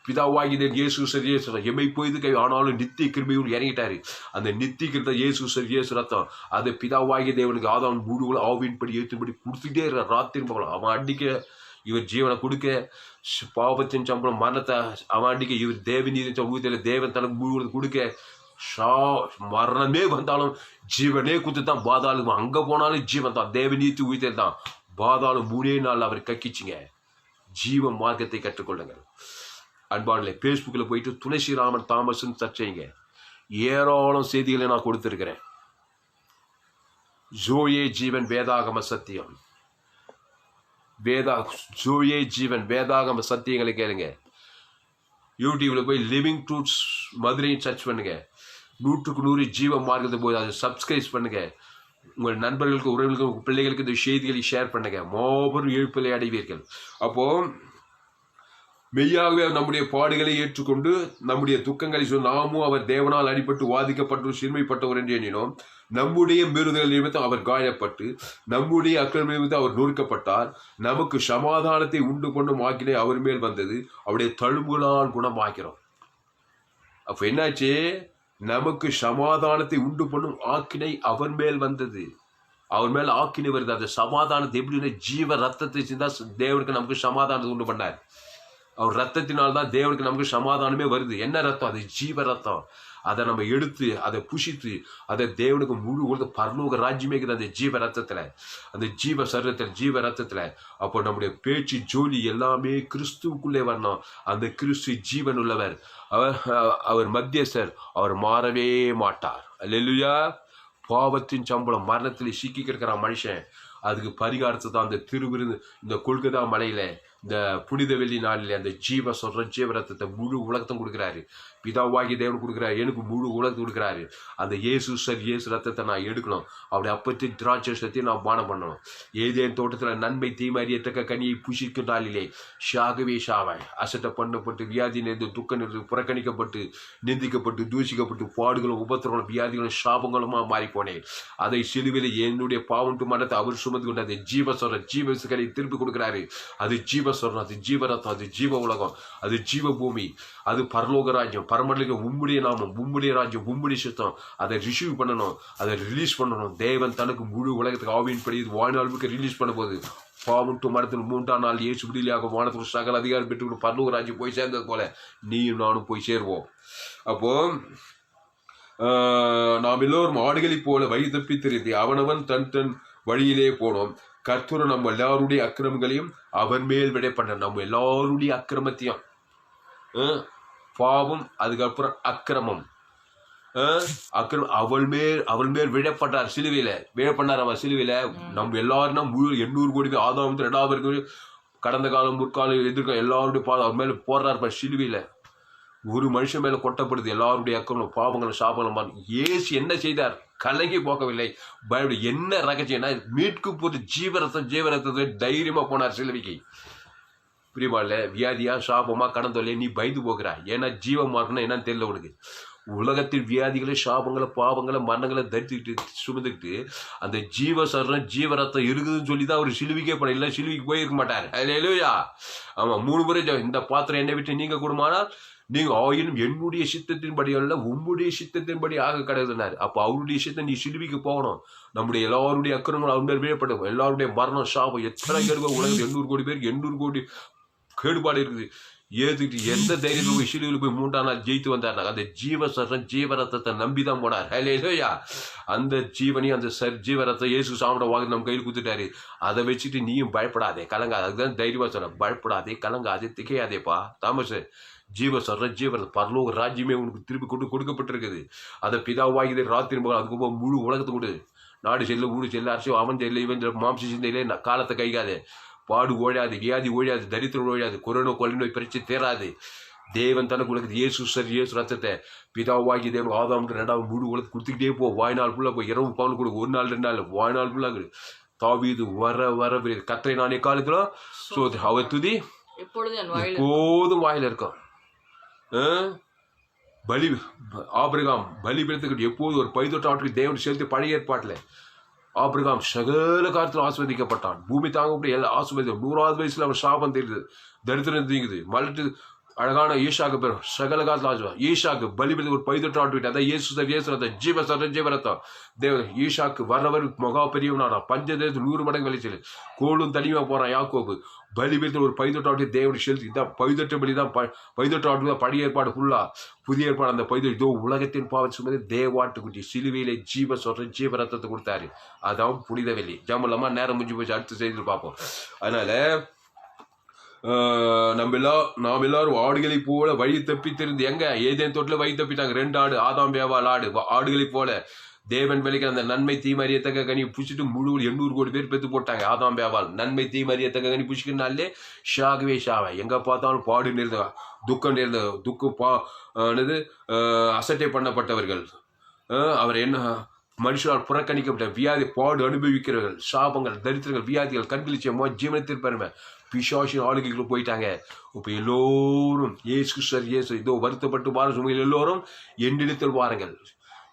பிதாவாகிய இயேசு சரியேசு எமை போய் ஆனாலும் நித்திய கிருபையோடு இறங்கிட்டாரு. அந்த நித்திய கிருத்த இயேசு சரியேசு ரத்தம் அது பிதாவாகிய தேவனுக்கு ஆதாம் முழு ஆவின்படி ஏற்றும்படி கொடுத்துட்டே இருக்கிற ராத்திரி போகலாம். அவன் அடிக்க இவர் ஜீவனை கொடுக்க, பாவத்தின் சம்பளம் மரணத்தை அவன் அடிக்க, இவர் தேவநீதி ஊதியில் தேவன் தனக்கு முழு கொடுக்க, மரணமே வந்தாலும் ஜீவனே குத்துதான் பாதாளம். அங்கே போனாலும் ஜீவன் தான். தேவநீதி ஊதியில் தான். பாதாளம் 3 நாள் அவர் கக்கிச்சிங்க. ஜீவ மார்க்கத்தை கற்றுக்கொள்ளுங்கள். அன்பானே ஃபேஸ்புக்கில் போயிட்டு துளசிராமன் தாமஸ்ன்னு சர்ச் செய்யுங்க. ஏராளம் செய்திகளை நான் கொடுத்துருக்கிறேன். ஜோயே ஜீவன் வேதாகம சத்தியம் ஜோயே ஜீவன் வேதாகம சத்தியங்களை கேளுங்க. யூடியூப்ல போய் லிவிங் ட்ரூத்ஸ் மதுரையும் சர்ச் பண்ணுங்க. 100க்கு 100 ஜீவ மார்க்கத்தை போய் அதை சப்ஸ்கிரைப் பண்ணுங்க. உங்கள் நண்பர்களுக்கு உறவுகளுக்கு உங்கள் பிள்ளைகளுக்கு இந்த செய்திகளை ஷேர் பண்ணுங்க. மாபெரும் எழுப்பிலை அடைவீர்கள். அப்போ மெய்யாகவே நம்முடைய பாடுகளை ஏற்றுக்கொண்டு நம்முடைய துக்கங்களை நாமும் அவர் தேவனால் அடிபட்டு வாதிக்கப்பட்டு சிறுமைப்பட்டவர் என்று எண்ணினோம். நம்முடைய மீறுதல் நிமித்தம் அவர் காயப்பட்டு நம்முடைய அக்கிரம நிமித்தம் அவர் நொறுக்கப்பட்டார். நமக்கு சமாதானத்தை உண்டு கொண்டு மாக்கினை அவர் மேல் வந்தது. அவருடைய தழும்புகளால் குணமாக்கிறோம். அப்ப என்னாச்சு? நமக்கு சமாதானத்தை உண்டு பண்ணும் ஆக்கினை அவர் மேல் வந்தது. அவர் மேல ஆக்கினை வருது. அந்த சமாதானத்தை எப்படி ஜீவ ரத்தத்தை சிந்தா தேவனுக்கு நமக்கு சமாதானத்தை உண்டு பண்ணார். அவர் ரத்தத்தினால்தான் தேவனுக்கு நமக்கு சமாதானமே வருது. என்ன ரத்தம்? அது ஜீவ ரத்தம். அதை நம்ம எடுத்து அதை புஷித்து அதை தேவனுக்கு முழு கொடுத்து பரலோக ராஜ்யமே இருக்குது அந்த ஜீவ ரத்தத்துல, அந்த ஜீவ சரீரத்தில் ஜீவ ரத்தத்துல. அப்போ நம்முடைய பேச்சு ஜோலி எல்லாமே கிறிஸ்துவுக்குள்ளே வரணும். அந்த கிறிஸ்து ஜீவன் உள்ளவர், அவர் மத்தியஸ்தர், அவர் மாறவே மாட்டார். அல்லேலூயா. பாவத்தின் சம்பளம் மரணத்தில் சிக்கி கிடக்கிற மனுஷன், அதுக்கு பரிகாரத்தை தான் அந்த திருவிருந்து இந்த கொல்கத்தா மலையில இந்த புனித வெள்ளி நாளில் அந்த ஜீவ ரத்தத்தை முழு உலகத்தும் கொடுக்குறாரு. பிதாவாகி தேவன் கொடுக்குறாரு, எனக்கு முழு உலகத்தை கொடுக்குறாரு. அந்த இயேசு ரத்தத்தை நான் எடுக்கணும். அப்படி அப்பத்தி திராட்சத்தையும் நான் பானம் பண்ணணும். ஏதேன் தோட்டத்தில் நன்மை தீமறியத்தக்க கனியை புஷிக்கும் நாளிலே ஷாகவே ஷாவாய் அசட்டை பண்ணப்பட்டு வியாதி நேர்ந்து துக்க நேர்ந்து புறக்கணிக்கப்பட்டு நிந்திக்கப்பட்டு தூசிக்கப்பட்டு பாடுகளும் உபத்திரங்களும் வியாதிகளும் சாபங்களுமா மாறிப்போனேன். அதை சிலுவையில் என்னுடைய பாவண்டு மனத்தை அவர் சுமந்து கொண்டு அந்த ஜீவசுகளை திருப்பி கொடுக்குறாரு. அது ஜீவஸ்வரம், அது ஜீவரத்தம், அது ஜீவ உலகம், அது ஜீவ பூமி, அது பரலோக ராஜ்யம், பரமண்டலிக உம்முடைய நாமம், உம்முடைய ராஜ்யம், உம்முடைய சித்தம். அதை ரிசீவ் பண்ணணும், அதை ரிலீஸ் பண்ணணும். தேவன் தனக்கு முழு உலகத்துக்கு ஆவியின்படி வாழ்நாளுக்கு ரிலீஸ் பண்ண போது பாவம் மரத்தில் 3ஆம் நாள் இயேசு விடுதலையாக வானத்துக்கு சகல அதிகாரம் பெற்று பரலோக ராஜ்யம் போய் சேர்ந்தது போல நீயும் நானும் போய் சேருவோம். அப்போ நாம் எல்லோரும் ஆடுகளை போல வழி தப்பி தெரிந்து அவனவன் தன் தன் வழியிலே போனோம். கர்த்தர் நம்ம எல்லாருடைய அக்கிரமங்களையும் அவர் மேல் விடைப்பட்ட நம்ம எல்லாருடைய அக்கிரமத்தையும் பாவம் அதுக்கப்புறம் அக்கிரமம் அவள் மேல் விழப்பட்டார். சிலுவையில விழப்பட்டார். அவன் சிலுவையில நம்ம எல்லாரும் முழு 800 கோடி பேர் ஆதாம் 2 கடந்த காலம் முற்காலம் எதிர்க்க எல்லாருடைய அவர் மேல போடுறாரு. சிலுவையில ஒரு மனுஷன் மேல கொட்டப்படுது எல்லாருடைய அக்கிரமம் பாவங்களும் சாபங்களும். இயேசு என்ன செய்தார்? கலங்கி போகவில்லை. என்ன ரகசியம்னா மீட்கு போட்டு ஜீவரத்தை தைரியமா போனார் சிலுவைக்கு. புரியுமால? வியாதியா சாபமா கடந்தோல்லையே நீ பயந்து போகிறாய். ஏன்னா ஜீவமா இருக்குன்னா என்னன்னு தெரியல உனக்கு. உலகத்தில் வியாதிகளை சாபங்களை பாவங்களை மரணங்களை தரித்துக்கிட்டு சுமந்துக்கிட்டு அந்த ஜீவரத்தம் இருக்குதுன்னு சொல்லிதான் அவர் சிலுவைக்கே போன. இல்லை சிலுவைக்கு போயிருக்க மாட்டார். அல்லேலூயா. ஆமா 3 முறை இந்த பாத்திரம் என்னை விட்டு நீங்க கூடுமானால் நீங்க ஆயினும் என்னுடைய சித்தத்தின்படி அல்ல உம்முடைய சித்தத்தின்படி ஆக கிடையாதுனாரு. அப்போ அவருடைய சித்தம் நீ சிலுவைக்கு போகணும். நம்முடைய எல்லாருடைய அக்கிரமங்கள் அவர் மேல் வீழப்படும். எல்லாருடைய மரணம் சாபம் எத்தனை பேருக்கு உலகத்தில் 800 கோடி பேருக்கு 800 கோடி கேடுபாடு இருக்குது. ஏத்துக்கிட்டு எந்த தைரியத்தில் போய் சிலுவையில் போய் 3ஆம் நாள் ஜெயித்து வந்தார். அந்த ஜீவரத்தத்தை நம்பிதான் போனார். ஹல்லேலூயா. அந்த ஜீவனையும் அந்த ஜீவரத்தை இயேசு சாப்பிட வாங்க நம்ம கையில் கொடுத்துட்டாரு. அதை வச்சுட்டு நீயும் பயப்படாதே கலங்காது. அதுதான் தைரியமா சொன்ன. பயப்படாதே கலங்காதே திகையாதேப்பா தாமஸ். ஜீவரத்த பரலோக ராஜ்யமே உனக்கு திருப்பி கொடுக்கப்பட்டிருக்குது. அதை பிதாவாகி ராத்திரி மகள் அதுக்கு முழு உலகத்தை கொடு. நாடு செல்ல ஊடு செல்ல அரசு அவன் செல்ல இவன் மாம்ச சிந்தையிலே காலத்தை கைகாது. பாடு ஓடாது, வியாதி ஓடாது, தரித்திரம் ஓடாது, கொரோனா கொலை நோய் பிரச்சனை தேராது. தேவன் தனக்கு உலகத்து இயேசு ரத்தத்தை பிதாவாகி தேவன் ஆதாம் 2 முழு உலகத்தை கொடுத்துக்கிட்டே போ. வாய்நாள் ஃபுல்லாக போய் 20 பவுன் கொடு. 1 நாள் 2 நாள் வாய்நாள் ஃபுல்லாக தாவீது வர கர்த்தரை நானே காலத்தில் அவர் துதி எப்போதும் வாயில இருக்கும். ஆபிரகாம் பலிபீடத்துக்கு எப்போது ஒரு பைதொட்டாட்டுக்கு தேவன் செலுத்தி பழைய ஏற்பாட்டில் ஆபிரகாம் சகல காலத்தில் ஆஸ்வதிக்கப்பட்டான். பூமி தாங்கப்படி எல்லாம் ஆஸ்வதி. 100வது வயசுல அவன் சாபம் தெரியுது, தரித்திரம் தீங்குது, மலட்டு அழகான ஈஷாக்கு பேர் சகல காலத்தில் ஆசுவா. ஈஷாக்கு பலிபீடத்துக்கு ஒரு பைதொட்டாட்டு அதான் இயேசு ஜீவரத்தம் தேவன் ஈஷாக்கு வர்றவர் மகா பெரியவனானா. பஞ்சதேசத்து 100 மடங்கு விளைச்சல். கோளும் தனியாக போறான் யாக்கோபு. பலிபீடத்தில் ஒரு பைதொட்டாட்டு தேவன் செலுத்தி இதான் பைதொட்ட பலி தான். பைதொட்டாட்டு பழைய ஏற்பாடு ஃபுல்லா. புதிய ஏற்பாடு அந்த இதோ உலகத்தின் பாவம் சுமந்து தேவாட்டுக்குட்டி சிலுவையிலே ஜீவரத்தத்தை கொடுத்தாரு. அதான் புனித வெள்ளி. ஜாமல்லாமா நேரம் முடிஞ்சு போச்சு. அடுத்து செய்து பார்ப்போம். அதனால நாம் எல்லாரும் ஆடுகளை போல வழி தப்பி தெரிந்து எங்க ஏதேன் தோட்டில் வழி தப்பிட்டாங்க. 2 ஆடு ஆதாம் ஏவாள் ஆடுகளை போல தேவன் விளைக்கிற அந்த நன்மை தீமறியத்தக்க கனி புஷிட்டு முழு 800 கோடி பேர் பெற்று போட்டாங்க. ஆதாம் ஏவாள் நன்மை தீமறியத்தக்க கனி புஷிக்கிறனாலே ஷாகவே ஷாவை. எங்க பார்த்தாலும் பாடு நேர்ந்த துக்கம் நேர்ந்த அசட்டை பண்ணப்பட்டவர்கள், அவர் என்ன மனுஷனால் புறக்கணிக்கப்பட்ட வியாதி பாடு அனுபவிக்கிறவர்கள், சாபங்கள் தரித்திரங்கள் வியாதிகள் கண்களிச்ச ஜீவனத்தில் பெருமை பிசாசின் ஆளுகைகளும் போயிட்டாங்க. இப்போ எல்லோரும் இயேசு இதோ வருத்தப்பட்டு வார சுமையில் எல்லோரும் என்னிடத்தில் வாருங்கள்.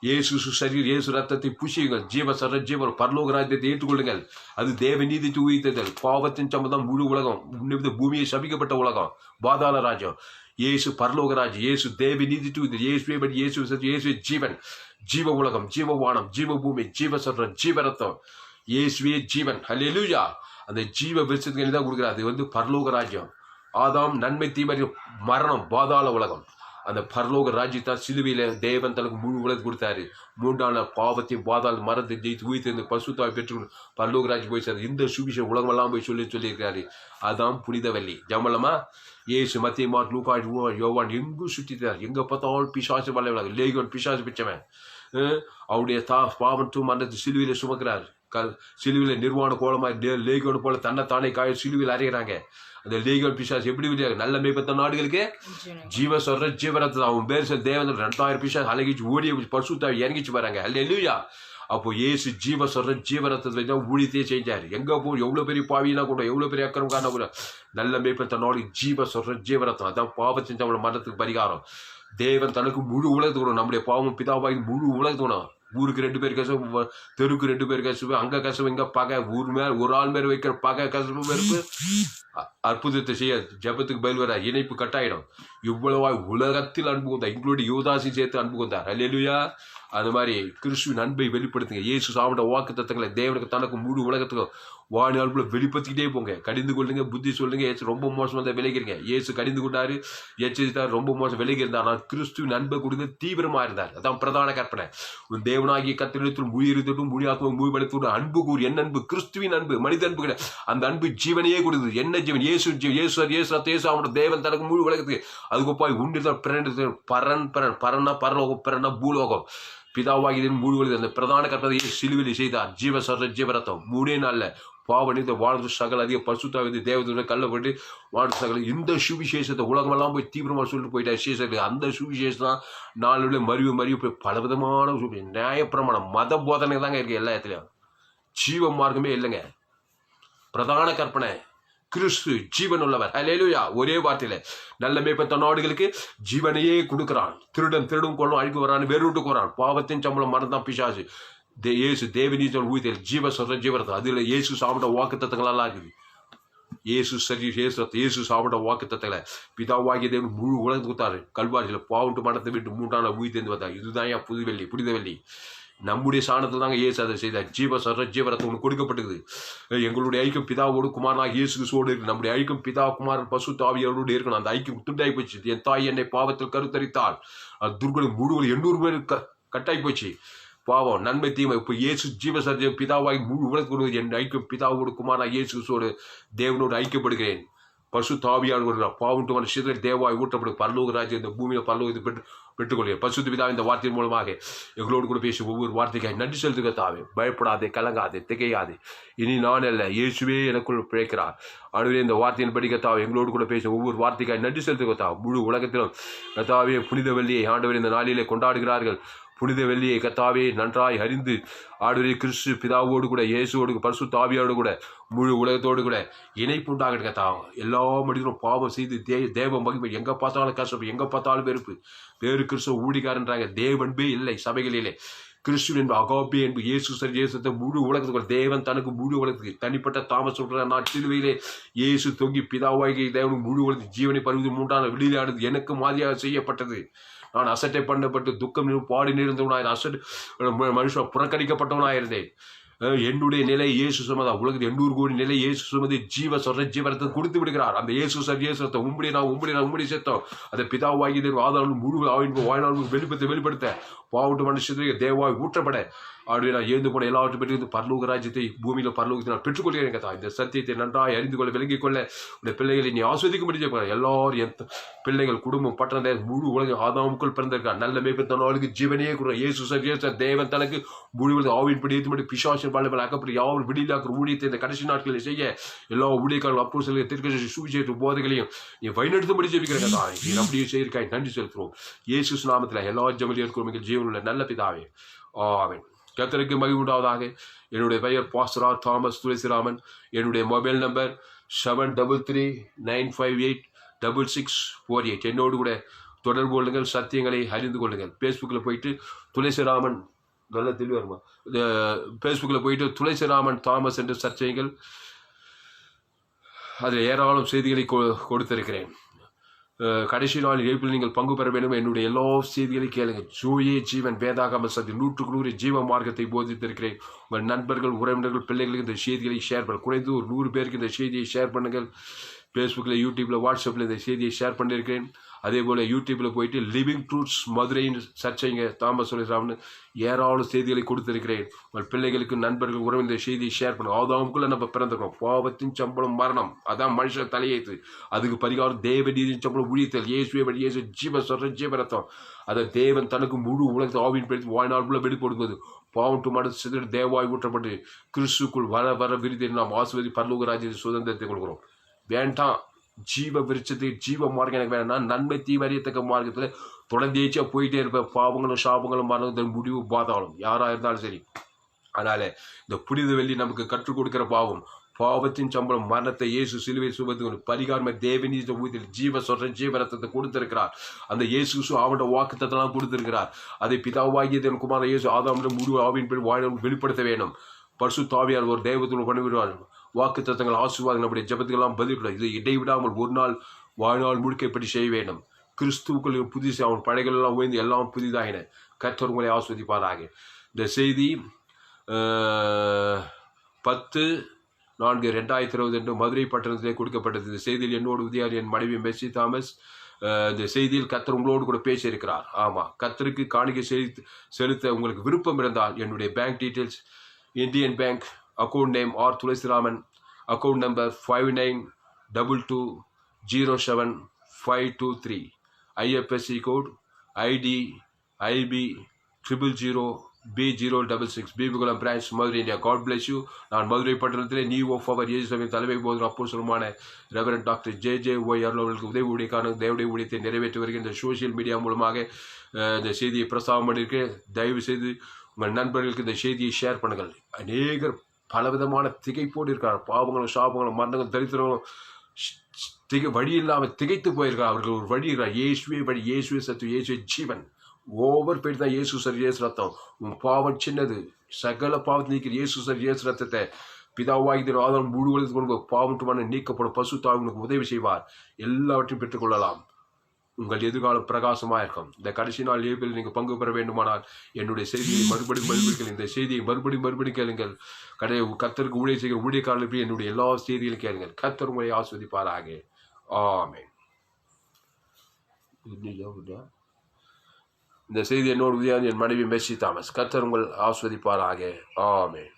இயேசு ரத்தத்தை புஷியுங்கள். ஜீவன் பரலோக ராஜ்யத்தை ஏற்றுக்கொள்ளுங்கள். அது தேவ நீதிக்கு உயிர்த்தல். பாவத்தின் சம்பந்தம் முழு உலகம் பூமியை சபிக்கப்பட்ட உலகம் பாதாள ராஜ்யம். இயேசு பரலோகராஜ், இயேசு தேவி நீதி தூதர், இயேசு ஜீவன், ஜீவ உலகம், ஜீவவானம், ஜீவ பூமி, ஜீவ சொல்றன், ஜீவரத்தம், இயேசுவே ஜீவன். ஹல்லேலூயா. அந்த ஜீவ விருட்சத்துக்கு தான் கொடுக்குறாரு. அது வந்து பரலோக ராஜ்யம். ஆதாம் நன்மை தீமை மரணம் பாதாள உலகம். அந்த பரலோக ராஜ்யத்தான் சிலுவையில தேவன் தனக்கு முழு உலகம் கொடுத்தாரு. 3 நாள் பாவத்தையும் பாதாள மரத்தை ஜெயித்து உயிர்த்து பசுத்தாவை பெற்று பரலோக ராஜ்யம் போய் சார். இந்த சுவிசேஷம் உலகம் எல்லாம் போய் சொல்லியிருக்காரு. அதான் புனிதவெள்ளி. ஜமலமா இயேசு மத்திய மார்க் லூக்கா யோவான் எங்கும் சுற்றித்தார். எங்க பார்த்தாலும் பிசாசு வல்ல லேகோன் பிசாசு பிச்சவன் அவருடைய பாவத்தும் மரணத்தை சிலுவையில சுமக்கிறார். சிலுவையில நிர்வாண கோலமாக லேகோடு போல தன்னைத்தானே காய சிலுவையில் அறைகிறாங்க. அந்த லேகோன் பிசாசு எப்படி விளையாடு நல்ல மேய்ப்பத்த நாடுகளுக்கு ஜீவ சொல்ற ஜீவரத்தை அவன் பேர் சொல் தேவன் 2000 பிசாசு அழகிச்சு ஓடி பசுத்தாவை இறங்கிச்சு வராங்க. அல்லேலூயா. அப்போ இயேசு ஜீவ சொல்ற ஜீவரத்தை தான் ஊழியத்தையே செஞ்சாரு. எங்க போ எவ்வளவு பெரிய பாவினா கூட எவ்வளவு பெரிய அக்கறம் காரணம் கூட நல்ல மேய்ப்பத்த நாடு ஜீவ சொல்ற ஜீவரத்தம். அதான் பாவம் செஞ்சவங்கள மரணத்துக்கு பரிகாரம். தேவன் தனக்கு முழு உலகத்துக்கு நம்முடைய பாவம் பிதாவாகி முழு உலகத்துக்கணும். ஊருக்கு 2 பேர் கசப்பு, தெருக்கு 2 பேர் கசப்பு, அங்க கசப்பு இங்க பகை, ஊர் மேல ஒரு ஆள் மேல வைக்கிற பகை கசப்பு வெறுப்பு அற்புதத்தை செய்ய ஜபத்துக்கு பயில் வர இணைப்பு கட்டாயிடும். இவ்வளவா உலகத்தில் அன்பு கொண்டார், இன்க்ளூடிங் யூதாசி சேர்த்து அன்பு கொண்டார். அல்லேலூயா. அது மாதிரி கிறிஸ்துவின் அன்பை வெளிப்படுத்துங்க. இயேசு சாப்பிட்ட வாக்கு தத்தங்களை தேவனுக்கு தனக்கு முழு உலகத்துக்கும் வாழ்நாளுக்குள்ள வெளிப்படுத்திக்கிட்டே போங்க. கடிந்து கொள்ளுங்க, புத்தி சொல்லுங்க. ஏசு ரொம்ப மோசம் தான் விலகிறீங்க. ஏசு கடிந்து கொண்டாரு, எச்சரித்தார், ரொம்ப மோசம் விலகி இருந்தார். ஆனால் கிறிஸ்துவின் அன்பை கொடுத்து தீவிரமா இருந்தார். அதான் பிரதான கற்பனை. உன் தேவனாகிய கர்த்தரிடத்தில் உயிரிழத்தும் மொழியாக்கும் மூய்படுத்தும் அன்பு கூறு. என்ன அன்பு? கிறிஸ்துவின் அன்பு, மனித அன்பு கிடையாது. அந்த அன்பு ஜீவனையே கொடுத்தது. என்ன ஜீவன்? இயேசு அவனோட தேவன் தனக்கு முழு உலகத்துக்கு அதுக்கு போய் உண்டிதான் பரன்னா பரலோகம், பரன்னா பூலோகம். பிதாவாகிய முழு உலகம் அந்த பிரதான கற்பனை சிலுவையில் செய்தார். ஜீவ சொல்ற ஜீவரத்தம் 3 நாள்ல பாவனிந்த வாழ்ந்து சகல அதிக பசுத்தாவிந்து தேவதூர கல்லப்பட்டு வாழ்ந்து சகல இந்த சுவிசேஷத்தை உலகமெல்லாம் போய் தீவிரமாக சொல்லிட்டு போயிட்டா. அந்த சுவிசேஷம் தான் நாளில் மறிவு போய் பலவிதமான நியாயப்பிரமாணம் மத போதனை தாங்க இருக்கு. எல்லா இடத்துலையும் ஜீவ மார்க்கமே இல்லைங்க. பிரதான கற்பனை கிறிஸ்து ஜீவன் உள்ளவர். அல்லேலூயா. ஒரே வார்த்தையில நல்ல மேய்ப்பத்த நாடுகளுக்கு ஜீவனையே கொடுக்கிறான். திருடும் கொள்ளும் அழிக்கு வரான், வேறுட்டு வரான். பாவத்தின் சம்பளம் மறந்தான் பிசாசு. இயேசு தேவனீசன் ஊழியத்தில் ஜீவ சொல்ற ஜீவரத்தை அதுல இயேசு சாப்பிட்ட வாக்கு தத்தங்களெல்லாம் இருக்குது. இயேசு சாப்பிட்ட வாக்கு தத்தங்களை பிதாவாகிய தேவன் முழு உலகம் கொடுத்தாரு. கல்வாரியில் பாவட்டு மனத்தை விட்டு 3 நாள் உயிர்த்து வந்தார். இதுதான் ஏன் புனிதவெள்ளி. நம்முடைய சாணத்தில் தாங்க இயேசு அதை செய்தார். ஜீவ சொல்ற ஜீவரத்தை ஒன்று கொடுக்கப்பட்டது. எங்களுடைய ஐக்கியம் பிதாவோடு குமாரனாக இயேசு கிறிஸ்துவோடு இருக்கு. நம்முடைய ஐக்கியம் பிதா குமாரன் பசு தாவியோடு இருக்கணும். அந்த ஐக்கியம் துண்டாய் போச்சு. என் தாய் என்னை பாவத்தில் கருத்தரித்தாள். அது துர்களை முழுவதும் 800 பேர் கட்டாய் போச்சு. பாவம் நன்மை தீமை. இப்போ இயேசு ஜீவ சர்ஜம் பிதாவாகி முழு உலகத்தோடு என் ஐக்கியம் பிதாவோடு குமாரனாக இயேசு கிறிஸ்துவோடு தேவனோடு ஐக்கியப்படுகிறேன். பசு தாவியால் வருகிறார். பாவம் சிதறி தேவாய் ஊற்றப்படும் பரலோக ராஜ்யம் இந்த பூமியில் பரலோகத்தை பெற்றுக்கொள்கிறேன். பசுத்த பிதா இந்த வார்த்தையின் மூலமாக எங்களோடு கூட பேசி ஒவ்வொரு வார்த்தைக்காக நன்றி செலுத்துக தாவே. பயப்படாதே, கலங்காதே, திகையாதே. இனி நான் அல்ல, இயேசுவே எனக்குள் பிழைக்கிறார். ஆண்டவரே இந்த வார்த்தையின் படி கத்தாவே எங்களோடு கூட பேசி ஒவ்வொரு வார்த்தைக்காக நன்றி செலுத்துக தாவே. முழு உலகத்திலும் கத்தாவே புனித வெள்ளியை ஆண்டவர் இந்த நாளிலே கொண்டாடுகிறார்கள். புனித வெள்ளியை கத்தாவே நன்றாய் அறிந்து ஆண்டவரே கிறிஸ்து பிதாவோடு கூட இயேசுவோடு பரிசுத்த ஆவியோடு கூட முழு உலகத்தோடு கூட இணைப்பு உண்டாக கத்தாவும். எல்லா மனிதரும் பாவம் செய்து தேவ மகிமை எங்க பார்த்தாலும் கஷ்டம், எங்க பார்த்தாலும் வெறுப்பு. வேறு கிறிஸ்துவ ஊழிகாரன்றாங்க. தேவன்பே இல்லை சபைகளிலே. கிறிஸ்துவ என்பது அகாபே என்பது இயேசு முழு உலகத்துக்கு தேவன் தனக்கு முழு உலகத்துக்கு தனிப்பட்ட தாமஸ் சொல்ற நான் சிலுவையிலே இயேசு தொங்கி பிதாவாகி தேவனுக்கு முழு உலகத்து ஜீவனை 13 வெளியானது எனக்கு மாதிரியாக செய்யப்பட்டது. நான் அசட்டை பண்ணப்பட்டு துக்கம் பாடி நிறந்தவனாய் மனுஷன் புறக்கணிக்கப்பட்டவனாயிருந்தேன். என்னுடைய நிலை இயேசு சுமதா. உலகத்தில் 800 கோடி நிலை இயேசு சுமதி ஜீவ சொல்ற ஜீவனத்தை கொடுத்து விடுகிறார். அந்த இயேசு சர்ஜத்தை உம்படி சேர்த்தோம். அந்த பிதாவாகி ஆதாரம் முழு வாழ்நாள் வெளிப்படுத்த பாவட்டு மனுஷத்துக்கு தேவாய் ஊற்றப்பட ஆடுவே நான் எழுந்து போன எல்லாவற்றை பெற்று பரலோக ராஜ்யத்தை பூமியில பரலோகத்தை நான் பெற்றுக்கொள்கிறேன் கதா. இந்த சத்தியத்தை நன்றாய் அறிந்து கொள்ள விளங்கிக் கொள்ள உடைய பிள்ளைகளை நீ ஆஸ்வதிக்க முடிஞ்ச எல்லாரும் என் பிள்ளைகள் குடும்பம் பட்டண முழு உலகம் ஆதாமுக்குள் பிறந்திருக்கான். நல்ல மேய்ப்பத்தனாளுக்கு ஜீவனையே கூட இயேசு சர்ஜ தேவன் தனக்கு முழுவதும் ஆவின் படி ஏற்றுமடி பிசாசின் பாலங்கள் அக்கப்படி யாரும் விடிலாக்கிற ஊழியத்தை இந்த கடைசி நாட்களில் செய்ய எல்லா ஊழியக்காரர்கள் அப்போ சில திருக்க சுவிசேஷ போதைகளையும் நீ வழிநடத்தும்படி ஜெபிக்கிற கதா. நீ அப்படியே செய்திருக்காய். நன்றி செலுத்துறோம். இயேசு நாமத்தில் எல்லா ஜெபலியருக்கும் ஜீவனுள்ள நல்ல பிதாவே. ஆமென். கர்த்தருக்கு மகிமை உண்டாவதாக. என்னுடைய பெயர் பாஸ்டர் ஆர். தாமஸ் துளசிராமன். என்னுடைய மொபைல் நம்பர் 7339586648. என்னோடு கூட தொடர்பு கொள்ளுங்கள். சத்தியங்களை அறிந்து கொள்ளுங்கள். ஃபேஸ்புக்கில் போயிட்டு துளசிராமன் நல்ல தெளிவு வருமா ஃபேஸ்புக்கில் போயிட்டு துளசிராமன் தாமஸ் என்று சர்ச் செய்யுங்கள். அதில் ஏராளம் செய்திகளை கொடுத்திருக்கிறேன். கடைசி நாள் இழைப்பில் நீங்கள் பங்கு பெற வேண்டும். என்னுடைய எல்லா செய்திகளையும் கேளுங்க. ஜோயே ஜீவன் வேதாகம சத்தியம் 100 ஜீவ மார்க்கத்தை போதித்திருக்கிறேன். உங்கள் நண்பர்கள், உறவினர்கள், பிள்ளைகளுக்கு இந்த செய்திகளை ஷேர் பண்ண, குறைந்து ஒரு 100 பேருக்கு இந்த செய்தியை ஷேர் பண்ணுங்கள். ஃபேஸ்புக்கில், யூடியூப்பில், வாட்ஸ்அப்பில் இந்த செய்தியை ஷேர் பண்ணியிருக்கிறேன். அதே போல் யூடியூப்பில் போயிட்டு லிவிங் ட்ரூத்ஸ் மதுரைன்னு சர்ச் செய்யுங்க. தாமஸ் சுரேஷ்ராம்னு ஏராளம் செய்திகளை கொடுத்திருக்கிறேன். உங்கள் பிள்ளைகளுக்கு, நண்பர்கள், உறவு இந்த செய்தியை ஷேர் பண்ணுங்க. ஆதாமுக்குள்ள நம்ம பிறந்திருக்கோம். பாவத்தின் சம்பளம் மரணம், அதான் மனுஷன் தலையெழுத்து. அதுக்கு பரிகாரம் தேவ நீதியின் சம்பளம் ஊழியத்தல். இயேசுவே வழி, இயேசு ஜீவ சொல்ற ஜீவரத்தம். அதை தேவன் தனக்கு முழு உலகத்தை ஆவியின் பிடித்து வாழ்நாளுக்குள்ள வெளிப்படுத்துவது. பாவம் மடு சிதறி தேவாய் ஊற்றப்பட்டு கிறிஸ்துக்குள் வர வர விருதை நாம் ஆசிர்வதி பரலோக ராஜ்யத்தை சுதந்திரத்தை கொடுக்கிறோம். வேண்டாம் ஜீவ விருட்சத்துக்கு ஜீவ மார்க்கம் எனக்கு வேணாம். நன்மை தீவறியத்தக்க மார்க்கத்தில் தொடர்ந்தேச்சியா போயிட்டே இருப்பேன். பாவங்களும் சாபங்களும் மரணத்தின் முடிவு பாதாளம் யாராக இருந்தாலும் சரி. அதனால இந்த புனித வெள்ளி நமக்கு கற்றுக் கொடுக்கிற பாவத்தின் சம்பளம் மரணத்தை இயேசு சிலுவை சுமந்து பரிகாரமா தேவநீதி ஊதியில் ஜீவ சொல்ற ஜீவரத்தத்தை கொடுத்திருக்கிறார். அந்த இயேசு அவனோட வாக்குத்தத்தெல்லாம் கொடுத்திருக்கிறார். அதை பிதாவாகிய தேவன் குமார இயேசு ஆதாமுடைய முடிவு ஆவியின் பேர் வாழ வெளிப்படுத்த வேண்டும். பரிசுத்த ஆவியார் ஒரு தெய்வத்தில் பண்ணிவிடுவார். வாக்கு தத்தங்கள், ஆசீர்வாதங்கள், நம்முடைய ஜபத்துக்கெல்லாம் பதில். இதை இடைவிடாமல் ஒரு நாள் வாழ்நாள் முழுக்க இப்படி செய்ய வேண்டும். கிறிஸ்துவுக்குள் புதுசு அவன் படைகள் எல்லாம் உயர்ந்து எல்லாம் புதிதாகின. கர்த்தர் உங்களை ஆஸ்வதிப்பாராக. இந்த செய்தி 10/4/2020 மதுரை பட்டணத்திலே கொடுக்கப்பட்டது. இந்த செய்தியில் என்னோடு உதவியார் என் மனைவி மெர்சி தாமஸ். இந்த செய்தியில் கர்த்தர் உங்களோடு கூட பேசியிருக்கிறார். ஆமாம், கர்த்தருக்கு காணிக்கை செலுத்த உங்களுக்கு விருப்பம் இருந்தால் என்னுடைய bank details, Indian bank account name R Tulasiraman, account number 5922075523, IFSC code ID IB 000B066, Bibikulam branch, Madurai, India. God bless you. நான் மதுரை பட்டணத்திலே நியூ ஆஃப் அவர் இயேசு சபையின் தலைமை போதும் அப்போஸ்தலருமான ரெவரண்ட் டாக்டர் JJ.Y. அருளவர்களுக்கு உதவி ஊழியக்கான தேவடைய ஊழியத்தை நிறைவேற்றி வருகிற இந்த சோசியல் மீடியா மூலமாக இந்த செய்தியை பிரசாரம் பண்ணியிருக்கேன். தயவு செய்து உங்கள் நண்பர்களுக்கு இந்த செய்தியை ஷேர் பண்ணுங்கள். அநேகர் பலவிதமான திகைப்போடு இருக்கிறார். பாவங்களும் சாபங்களும் மரணங்களும் தரித்திரங்களும் வழி இல்லாமல் திகைத்து போயிருக்கிறார். அவர்கள் ஒரு வழி இருக்கிறார். இயேசுவே வழி, இயேசுவே சத்து, இயேசுவே ஜீவன். ஓவர் பேர் தான் இயேசு சார் இயேசு ரத்தம். உன் பாவம் சின்னது, சகல பாவத்தை நீக்கிற இயேசு சார் இயேசு ரத்தத்தை பிதாவாகி ஆதாரம் முழு உலகத்துக்கு கொண்டு பாவட்டுமான நீக்கப்படும் பசுத்தாய் உங்களுக்கு உதவி செய்வார். எல்லாவற்றையும் பெற்றுக்கொள்ளலாம். உங்கள் எதிர்காலம் பிரகாசமாக இருக்கும். இந்த கடைசி நாள் ஏபில் நீங்கள் பங்கு பெற வேண்டுமானால் என்னுடைய செய்தியை மறுபடியும் இந்த செய்தியை மறுபடியும் கேளுங்கள். கர்த்தருக்கு ஊழிய செய்கிற ஊழியக்காரர்களுக்கு என்னுடைய எல்லா செய்திகளையும் கேளுங்கள். கர்த்தர் உங்களை ஆஸ்வதிப்பாராக. ஆமென். இந்த செய்தி என்னோடு என் மனைவி மெர்சி தாமஸ். கர்த்தர் உங்கள் ஆஸ்வதிப்பாராக. ஆமென்.